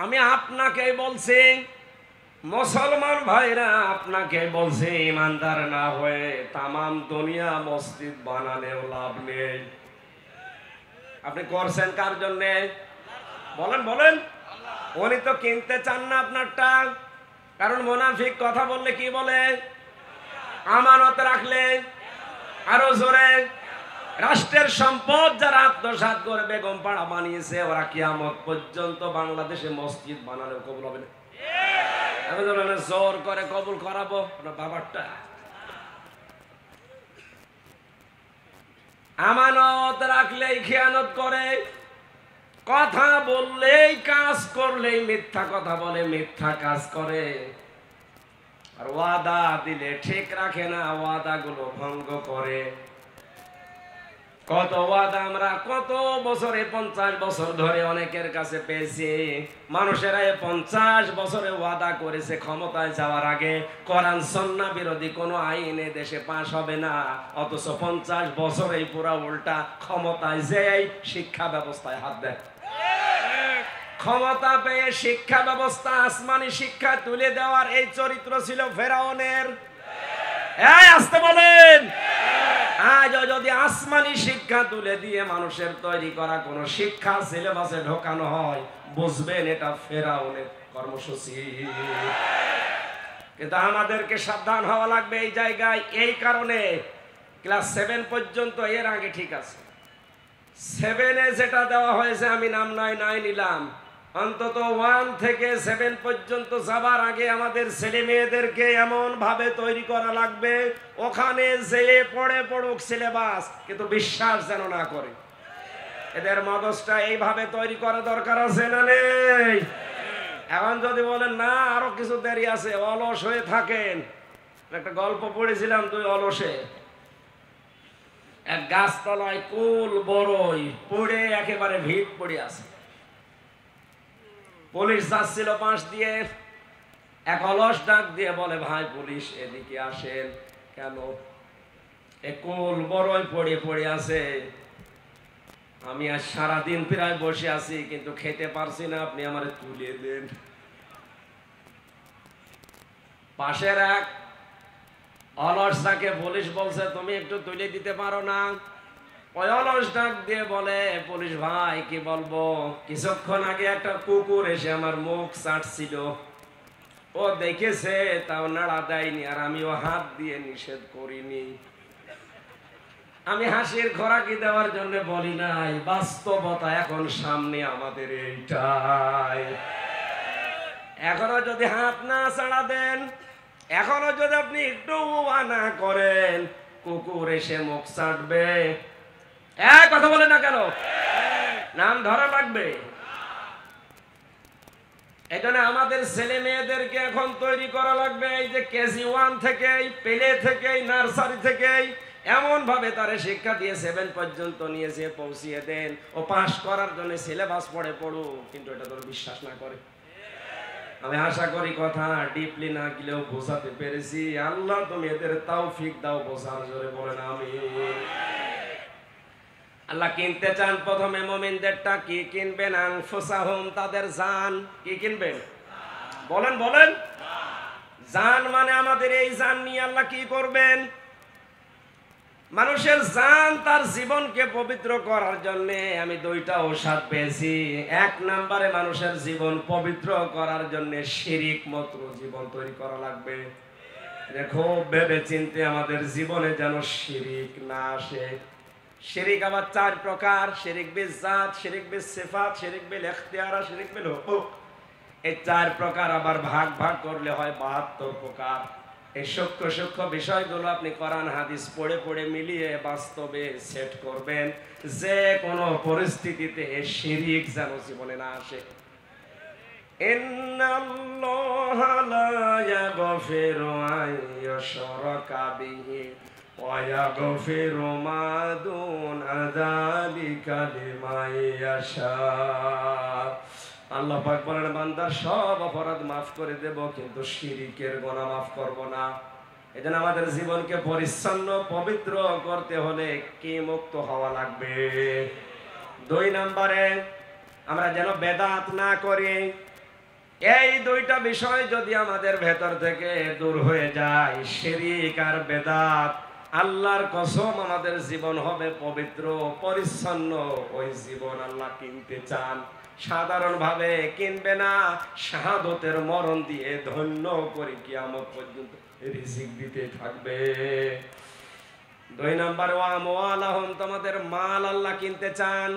আমি আপনাকে বলছি, মুসলমান ভাইরা আপনাকে বলছি, ইমানদার না হয়ে তামাম দুনিয়া মসজিদ বানালেও লাভ নেই। আপনি করছেন কার জন্যে? বলেন বলেন। উনি তো কিনতে চান না আপনারটা, কারণ মুনাফিক কথা বললে কি বলে? আমানত রাখলে, আরো জোরে, রাষ্ট্রের সম্পদ যারা আত্মসাৎ করে বেগম পাড়া বানিয়েছে, ওরা কিয়ামত পর্যন্ত বাংলাদেশে মসজিদ বানালেও কবুল হবে না। আমি জোর করে কবুল করাবো বাবারটা। আমানত রাখলেই খেয়ানত করে, কথা বললেই কাজ করলেই মিথ্যা কথা বলে, মিথ্যা কাজ করে, আর ওয়াদা দিলে ঠিক রাখে না, ওয়াদা গুলো ভঙ্গ করে। কত ওয়াদা আমরা কত বছরে, 50 বছর ধরে অনেকের কাছে পেয়েছি। মানুষেরা 50 বছরে ওয়াদা করেছে ক্ষমতায় যাওয়ার আগে কোরআন সুন্নাহ বিরোধী কোনো আইন দেশে পাশ হবে না, অথচ 50 বছরেই পুরা উল্টা ক্ষমতায় যেই শিক্ষা ব্যবস্থায় হাত দেয়। ক্ষমতা পেয়ে শিক্ষা ব্যবস্থা আসমানি শিক্ষা তুলে দেওয়ার এই চরিত্র ছিল ফেরাউনের। আসতে বলেন। আজ যদি আসমানি শিক্ষা তুলে দিয়ে মানুষের তৈরি করা কোন শিক্ষা সিলেবাসে ঢোকানো হয়, বুঝবেন এটা ফেরাউনের কর্মসূচি। কিন্তু আমাদেরকে সাবধান হওয়া লাগবে এই জায়গায়। এই কারণে ক্লাস 7 পর্যন্ত, এর আগে ঠিক আছে, 7-এ যেটা দেওয়া হয়েছে আমি নাম নাই নিলাম, অন্তত 1 থেকে 7 পর্যন্ত যাবার আগে আমাদের ছেলে মেয়েদেরকে এমন ভাবে তৈরি করা লাগবে, ওখানে যে পড়ুক সিলেবাস, কিন্তু বিশ্বাস যেন না করে। এদের মগজটা এইভাবে তৈরি করা দরকার আছে না নেই? এখন যদি বলেন না আরো কিছু দেরি আছে, অলস হয়ে থাকেন। একটা গল্প পড়েছিলাম, 2 অলসে এক গাছতলায় কুল বড়ই পড়ে একেবারে ভিড় পড়ে আছে। পুলিশ যাচ্ছিল পাশ দিয়ে, এক অলস ডাক দিয়ে বলে, ভাই পুলিশ এদিকে আসেন। কেন? এ কুল বড়ই পড়ে আছে, আমি আজ সারাদিন প্রায় বসে আছি কিন্তু খেতে পারছি না, আপনি আমারে তুলে দেন। পাশের এক অলসটাকে পুলিশ বলছে, তুমি একটু তুলে দিতে পারো না? ওই অলস ডাক দিয়ে বলে, পুলিশ ভাই কি বলবো, কিছুক্ষণ আগে একটা কুকুর এসে আমার মুখ চাটছিল, ও দেখেছে তাও নাড়া দেয়নি, আর আমিও হাত দিয়ে নিষেধ করিনি। আমি হাসির খোরাকি দেওয়ার জন্য বলি নাই, বাস্তবতা এখন সামনে আমাদের এইটাই। এখনো যদি হাত না ছাড়া দেন, এখনো যদি আপনি একটু না করেন, কুকুর এসে মুখ চাটবে। কথা বলে না কেন? নাম ধরা লাগবে। এখানে আমাদের ছেলে মেয়েদেরকে এখন তৈরি করা লাগবে, এই যে কেজি 1 থেকে, পেলে থেকে, নার্সারি থেকে এমন ভাবে তারে শিক্ষা দিয়ে 7 পর্যন্ত নিয়ে যেয়ে পৌঁছিয়ে দেন, ও পাস করার জন্য সিলেবাস পড়ুক, কিন্তু এটা তোর বিশ্বাস না করে। আমি আশা করি কথা ডিপলি না গেলেও বোঝাতে পেরেছি। আল্লাহ তুমি এদের তৌফিক দাও বোঝার, জোরে বলেন আমিন। আল্লাহ কিনতে চান প্রথমে মুমিনদেরটা। কি কিনবেন? আনফুসাহুম, তাদের জান। কি কিনবেন? বলেন বলেন। জান মানে আমাদের এই জান নিয়ে আল্লাহ কি করবেন? মানুষের জান তার জীবনকে পবিত্র করার জন্য আমি 2টা ঔষধ পেয়েছি। 1 নম্বরে মানুষের জীবন পবিত্র করার জন্য শিরিক মুক্ত জীবন তৈরি করা লাগবে। দেখো ভেবে চিন্তে আমাদের জীবনে যেন শিরিক না আসে। শিরিক আবার 4 প্রকার: শিরিক বিল জাত, শিরিক বিল সিফাত, শিরিক বিল ইখতিয়ার, শিরিক বিল হুকুক। এই 4 প্রকার আবার ভাগ করলে হয় 72 প্রকার। এই সূক্ষ্ম বিষয়গুলো আপনি কোরআন হাদিস পড়ে মিলিয়ে বাস্তবে সেট করবেন, যে কোনো পরিস্থিতিতে শিরিক যেন জীবনে না আসে। ইন্নাল্লাহা লা ইয়াগফিরু আন ইউশরাকা বিহি ওয়া ইয়াগফিরু মা দুনা যালিকা লিমান ইয়াশা। আল্লাহ পাক বলেন, বান্দার সব অপরাধ মাফ করে দেব, কিন্তু শিরিকের গুনাহ মাফ করব না। এজন্য আমাদের জীবনকে পরিচ্ছন্ন পবিত্র করতে হলে কি মুক্ত হওয়া লাগবে? 2 নম্বরে আমরা যেন বেদাত না করি। এই 2টা বিষয় যদি আমাদের ভেতর থেকে দূর হয়ে যায়, শিরিক আর বেদাত, আল্লাহর কসম আমাদের জীবন হবে পবিত্র পরিচ্ছন্ন। ওই জীবন আল্লাহ কিনতে চান। সাধারণভাবে কিনবে না, শাহাদতের মরণ দিয়ে ধন্য করে কিয়ামত পর্যন্ত রিজিক দিতে থাকবে। 2 নম্বরে ওয়া আমওয়ালাহুম, তোমাদের মাল আল্লাহ কিনতে চান।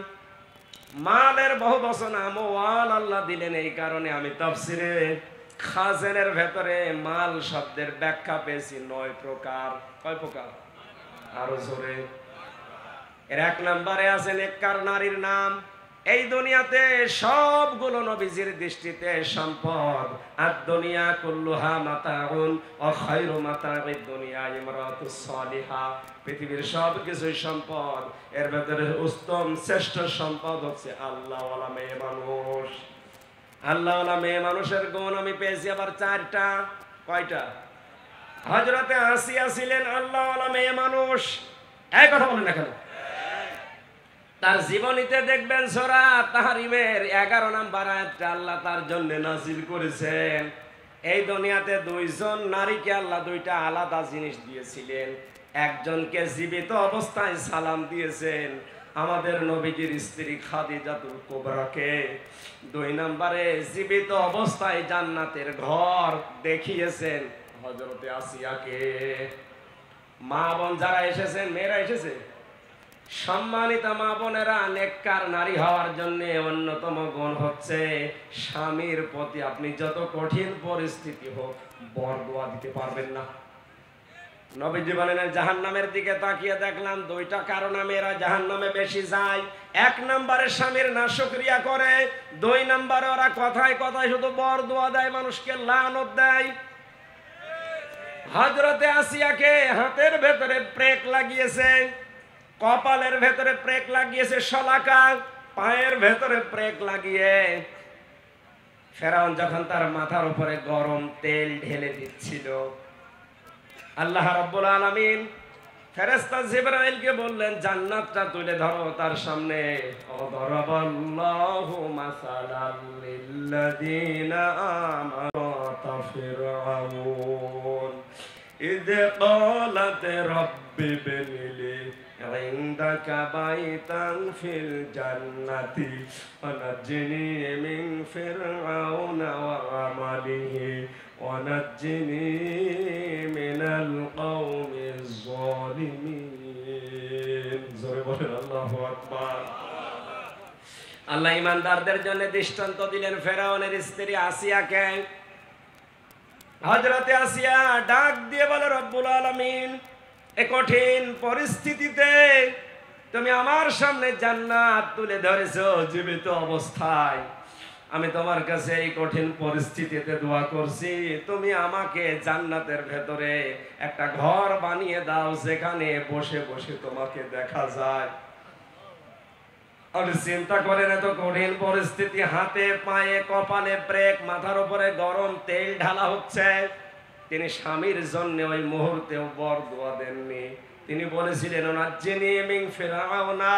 মালের বহু বচন আমওয়াল আল্লাহ দিলেন এই কারণে আমি তাফসিরে খাজেনের ভেতরে মাল শব্দের ব্যাখ্যা পেয়েছি 9 প্রকার। কয় প্রকার? আরো জোরে। এর 1 নম্বরে আছে নেককার নারীর নাম। এই দুনিয়াতে সবগুলো নবীজির দৃষ্টিতে সম্পদ। আর দুনিয়া কুল্লুহা মাতাউন ওয়া খায়রু মাতাউদ দুনিয়া ইমরাতুস সালিহা। পৃথিবীর সব কিছুই সম্পদ, এর ভেতরে উত্তম শ্রেষ্ঠ সম্পদ হচ্ছে আল্লাহওয়ালা মেয়ে মানুষ। আল্লাহওয়ালা মেয়ে মানুষের গুণ আমি পেয়েছি আবার 4টা। কয়টা? হযরতে আসিয়া ছিলেন আল্লাহওয়ালা মেয়ে মানুষ। এই কথা বলেন না কেন? তার জীবনীতে দেখবেন সূরা তাহরিমের 11 নম্বর আয়াতটা আল্লাহ তার জন্য নাযিল করেছেন। এই দুনিয়াতে 2 জন নারীকে আল্লাহ 2টা আলাদা জিনিস দিয়েছিলেন। একজনকে জীবিত অবস্থায় সালাম দিয়েছেন, আমাদের নবীজির স্ত্রী খাদিজাতুল কুবরাকে। 2 নম্বরে জীবিত অবস্থায় জান্নাতের ঘর দেখিয়েছেন হযরতে আসিয়াকে। মা বোন যারা এসেছেন, মেয়েরা এসেছে, সম্মানিত মা বোনেরা, নেককার নারী হওয়ার জন্য অন্যতম গুণ হচ্ছে স্বামীর প্রতি আপনি যত কঠিন পরিস্থিতি হোক বরদোয়া দিতে পারবেন না। নবীজি বলেন জাহান্নামের দিকে তাকিয়ে দেখলাম 2টা কারণে মেয়েরা জাহান্নামে বেশি যায়। 1 নম্বরে স্বামীর নাশকরিয়া করে, 2 নম্বরে ওরা কথায় কথায় শুধু বরদোয়া দেয়, মানুষকে লানত দেয়। হযরতে আসিয়াকে হাতের ভেতরে প্রেক লাগিয়েছে, কপালের ভেতরে প্রেক লাগিয়েছে শলাকা, পায়ের ভেতরে প্রেক লাগিয়ে ফেরাউন যখন তার মাথার উপরে গরম তেল ঢেলে দিচ্ছিল, আল্লাহ রাব্বুল আলামিন ফেরেশতা জিবরাইলকে বললেন জান্নাতটা তুলে ধরো তার সামনে। অদরাবাল্লাহু মাসালাল লিল্লাযিনা আমানু ফিরআউন ইয ক্বালাত রাব্বি বিনিলি عندك بيتا في الجنة ونجني من فرعون وعمله ونجني من القوم الظالمين জোরে বলেন আল্লাহু আকবার। আল্লাহ ঈমানদারদের জন্য দৃষ্টান্ত দিলেন ফেরাউনের স্ত্রী আসিয়াকে। হযরতে আসিয়া ডাক দিয়ে বলে রব্বুল আলামিন, এই কঠিন পরিস্থিতিতে তুমি আমার সামনে জান্নাত তুলে ধরেছো জীবিত অবস্থায়। আমি তোমার কাছে এই কঠিন পরিস্থিতিতে দোয়া করছি, তুমি আমাকে জান্নাতের ভেতরে একটা ঘর বানিয়ে দাও যেখানে বসে বসে তোমাকে দেখা যায়। আপনি চিন্তা করেন, এত কঠিন পরিস্থিতি, হাতে পায়ে কপালে ব্রেক, মাথার উপরে গরম তেল ঢালা হচ্ছে। তিনি স্বামীর জন্য ওই মুহূর্তেও বরদোয়া দেননি। তিনি বলেছিলেন ওনাজ্জিনি মিন ফিরআউনা,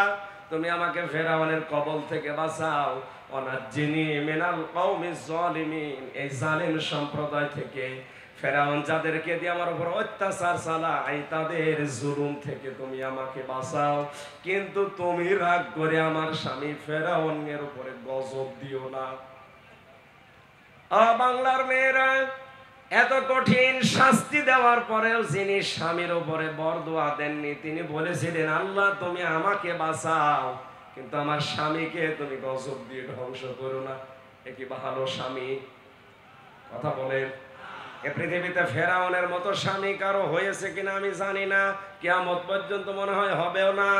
তুমি আমাকে ফেরাউনের কবল থেকে বাঁচাও, ওনাজ্জিনি মিনাল কওমিজ জালিমিন, এই জালিম সম্প্রদায় থেকে, ফেরাউন যাদেরকে দিয়ে আমার উপর অত্যাচার চালায় তাদের জুলুম থেকে তুমি আমাকে বাঁচাও, কিন্তু তুমি রাগ করে আমার স্বামী ফেরাউনের উপরে গজব দিও না। বাংলার মেয়েরা, এত কঠিন শাস্তি দেওয়ার পরেও যিনি স্বামীর উপরে বরদোয়া দেননি, তিনি বলেছিলেন আল্লাহ তুমি আমাকে বাঁচাও, কিন্তু আমার স্বামীকে তুমি গজব দিয়ে ধ্বংস করো না। এ কি ভালো স্বামী? কথা বলেন। এ পৃথিবীতে ফেরাউনের মতো স্বামী কারো হয়েছে কিনা আমি জানি না, কিয়ামত পর্যন্ত মনে হয় হবেও না।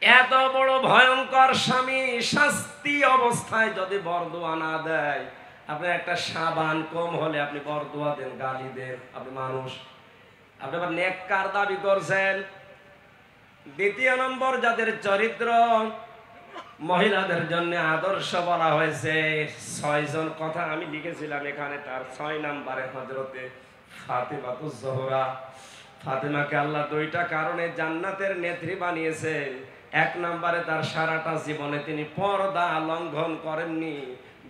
এত বড় ভয়ঙ্কর স্বামী শাস্তি অবস্থায় যদি বরদোয়া না দেয়, আপনার একটা সাবান কম হলে আপনি বরদোয়া দেন, গালি দেন, আপনি মানুষ, আপনি আবার নেককার দাবি করছেন। 2 নম্বর, যাদের চরিত্র মহিলাদের জন্য আদর্শ বলা হয়েছে, 6 জন কথা আমি লিখেছিলাম এখানে। তার 6 নম্বরে হযরতে ফাতেমাতুজ জোহরা। ফাতেমাকে আল্লাহ 2টা কারণে জান্নাতের নেত্রী বানিয়েছেন। 1 নম্বরে তার সারাটা জীবনে তিনি পর্দা লঙ্ঘন করেননি।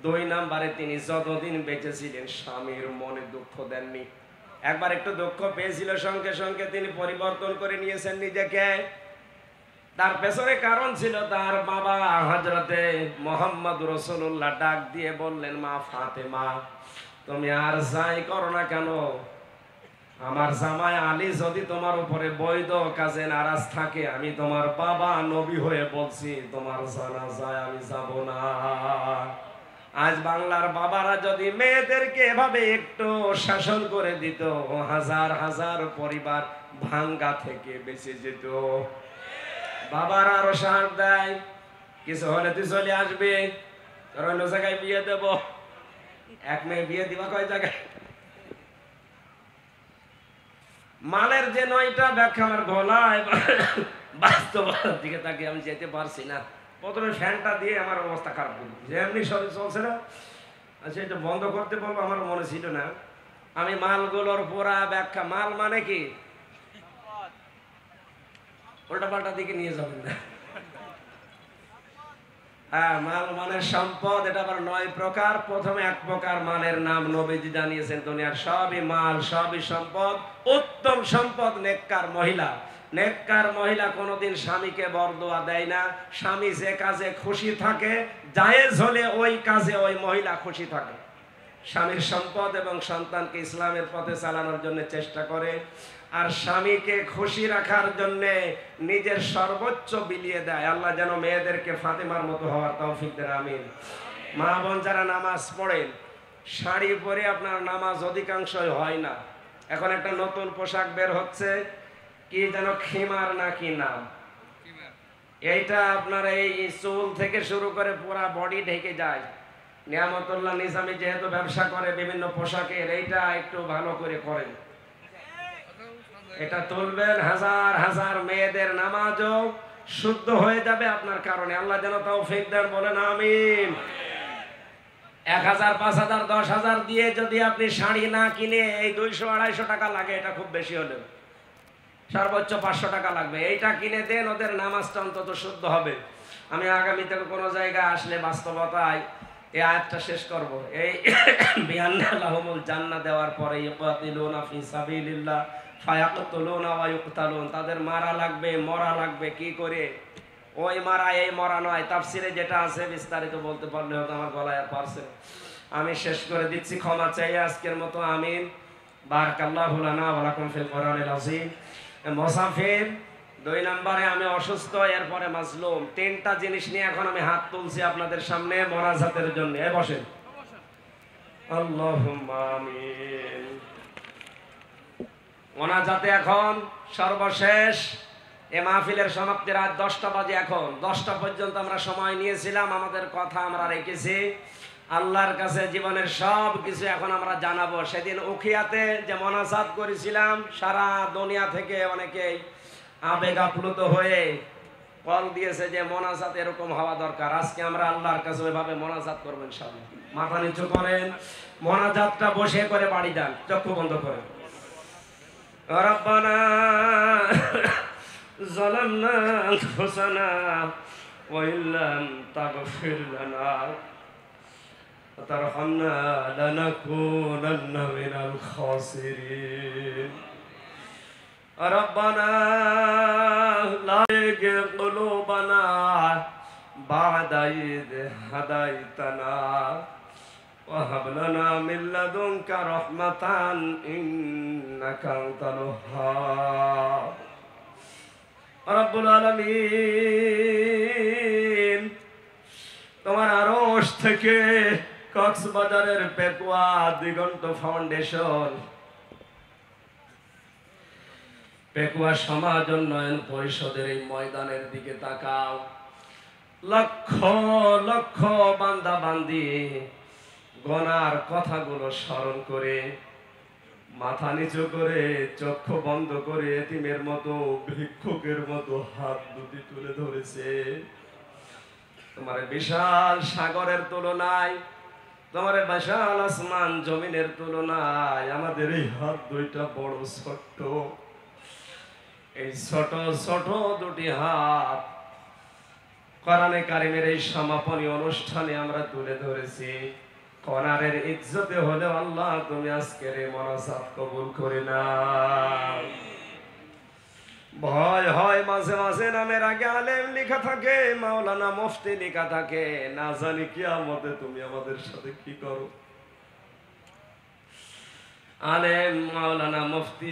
2 নম্বরে তিনি যতদিন বেঁচে ছিলেন স্বামীর মনে দুঃখ দেননি। একবার একটু দুঃখ পেয়েছিল, সঙ্গে সঙ্গে তিনি পরিবর্তন করে নিয়েছেন নিজেকে। তার পেছনে কারণ ছিল, তার বাবা হযরতে মুহাম্মদ রাসূলুল্লাহ ডাক দিয়ে বললেন, মা ফাতেমা, তুমি আর যাই করো না কেন, আমার জামাই আলী যদি তোমার উপরে বৈধ কাজে নারাজ থাকে, আমি তোমার বাবা নবী হয়ে বলছি, তোমার জানাজায় আমি যাব না। আজ বাংলার বাবারা যদি মেয়েদেরকে এভাবে একটু শাসন করে দিত, হাজার হাজার পরিবার ভাঙ্গা থেকে বেঁচে যেত। বাবারা আরো সাহস দেয়, কিছু হলে তুই চলে আসবি, তোর অন্য জায়গায় বিয়ে দেব। এক মেয়ে বিয়ে দিবা কয় জায়গায়? মালের যে 9টা ব্যাখ্যা আমার গলায়, বাস্তবতার দিকে তাকিয়ে আমি যেতে পারছি না। প্রথমে ফ্যানটা দিয়ে আমার অবস্থা খারাপ করি, যেমনি সব চলছে না। আচ্ছা, এটা বন্ধ করতে বলবো, আমার মনে ছিল না। আমি মালগুলোর পুরা ব্যাখ্যা, মাল মানে কি উল্টা পাল্টা দিকে নিয়ে যাবেন না। হ্যাঁ, মাল মানে সম্পদ, এটা আবার 9 প্রকার। প্রথমে 1 প্রকার মালের নাম নবীজি জানিয়েছেন, দুনিয়ার সবই মাল, সবই সম্পদ। উত্তম সম্পদ নেককার মহিলা। নেককার মহিলা কোনোদিন স্বামীকে বরদোয়া দেয় না। স্বামী যে কাজে খুশি থাকে, জায়েজ হলে ওই কাজে ওই মহিলা খুশি থাকে। স্বামীর সম্পদ এবং সন্তানকে ইসলামের পথে চালানোর জন্য চেষ্টা করে, আর স্বামীকে খুশি রাখার জন্য নিজের সর্বোচ্চ বিলিয়ে দেয়। আল্লাহ যেন মেয়েদেরকে ফাতেমার মতো হওয়ার তৌফিক দেন, আমিন। মা বোন যারা নামাজ পড়েন, শাড়ি পরে আপনার নামাজ অধিকাংশই হয় না। এখন একটা নতুন পোশাক বের হচ্ছে, কি যেন খিমার নাকি নাম, এইটা আপনার এই চুল থেকে শুরু করে পুরা বডি ঢেকে যায়। নিয়ামতুল্লাহ নিজামী যেহেতু ব্যবসা করে বিভিন্ন পোশাকের, এইটা একটু ভালো করে করেন, এটা তুলবেন। হাজার হাজার মেয়েদের নামাজও শুদ্ধ হয়ে যাবে আপনার কারণে। আল্লাহ যেন তৌফিক দেন, বলেন আমিন। 1000, 5000, 10,000 দিয়ে যদি আপনি শাড়ি না কিনে, এই 200-250 টাকা লাগে, এটা খুব বেশি হলেও সর্বোচ্চ 500 টাকা লাগবে, এইটা কিনে দেন, ওদের নামাজটা অন্তত শুদ্ধ হবে। আমি আগামী থেকে কোনো জায়গায় আসলে বাস্তবতায় এই আয়াতটা শেষ করব। এই বিআন্না লাহুমুল জান্নাহ দেওয়ার পরে ইউকাতিলুনা ফি সাবিলিল্লাহ ফায়াকতুলুনা ওয়া ইউকতালুন, তাদের মারা লাগবে, মরা লাগবে। কি করে? ওই মারা এই মরা নয়। তাফসিরে যেটা আছে বিস্তারিত বলতে পারলে হয়তো আমার গলায় আর পারছে না। আমি শেষ করে দিচ্ছি, ক্ষমা চাই আজকের মতো, আমিন। বারাকাল্লাহু লানা ওয়া লাকুম ফিল কোরআনিল আযীম। মুসাফির 2 নম্বরে, আমি অসুস্থ, এরপরে মাজলুম। 3টা জিনিস নিয়ে এখন আমি হাত তুলছি আপনাদের সামনে মোনাজাতের জন্য। বসেন। আল্লাহুম্মা আমিন। মোনাজাতে এখন সর্বশেষ, এ মাহফিলের সমাপ্তি রাত 10টা বাজে। এখন 10টা পর্যন্ত আমরা সময় নিয়েছিলাম, আমাদের কথা আমরা রেখেছি। আল্লাহর কাছে জীবনের সব কিছু এখন আমরা জানাবো। সেদিন উখিয়াতে যে মোনাজাত করেছিলাম, সারা দুনিয়া থেকে অনেকেই আবেগ আপ্লুত হয়ে কল দিয়েছে যে মোনাজাত এরকম হওয়া দরকার। আজকে আমরা আল্লাহর কাছে ওইভাবে মোনাজাত করবো ইনশাআল্লাহ। মাথা নিচু করেন, মোনাজাতটা বসে করে বাড়ি যান, চক্ষু বন্ধ করেন। রব্বানা যালামনা আনফুসানা ওয়া ইল্লাম তাগফির লানা ওয়া তারহামনা লানাকুনান্না মিনাল খাসিরিন। রব্বানা লা তুযিগ কুলুবানা বা'দা ইয হাদাইতানা ওয়া হাব লানা মিন লাদুনকা রাহমাতান ইন্নাকা আনতাল ওয়াহ্হাব। রব্বুল আলামিন, তোমার আরশ থেকে কক্সবাজারের পেকুয়া দিগন্ত ফাউন্ডেশন, পেকুয়া সমাজ উন্নয়ন পরিষদের এই ময়দানের দিকে তাকাও। লক্ষ লক্ষ বান্দা বান্দি গনার কথাগুলো স্মরণ করে, মাথা নিচু করে, চক্ষু বন্ধ করে, এতিমের মতো, ভিক্ষুকের মতো হাত দুটি তুলে ধরেছে। তোমার বিশাল সাগরের তুলনায়, তোমার বিশাল আসমান জমিনের তুলনায় আমাদের এই হাত দুইটা বড় ছোট্ট। এই ছোট ছোট দুটি হাত কোরআনে কারিমের এই সমাপনী অনুষ্ঠানে আমরা তুলে ধরেছি। কোরআনের ইজ্জতে হলে আল্লাহ তুমি আজকের এই মোনাজাত কবুল করে নাও। ভয় হয় মাঝে মাঝে নামের আগে আলেম লেখা থাকে, মাওলানা মুফতি লেখা থাকে, না জানি কিয়ামতে তুমি আমাদের সাথে কি করো। আলেম মাওলানা মুফতি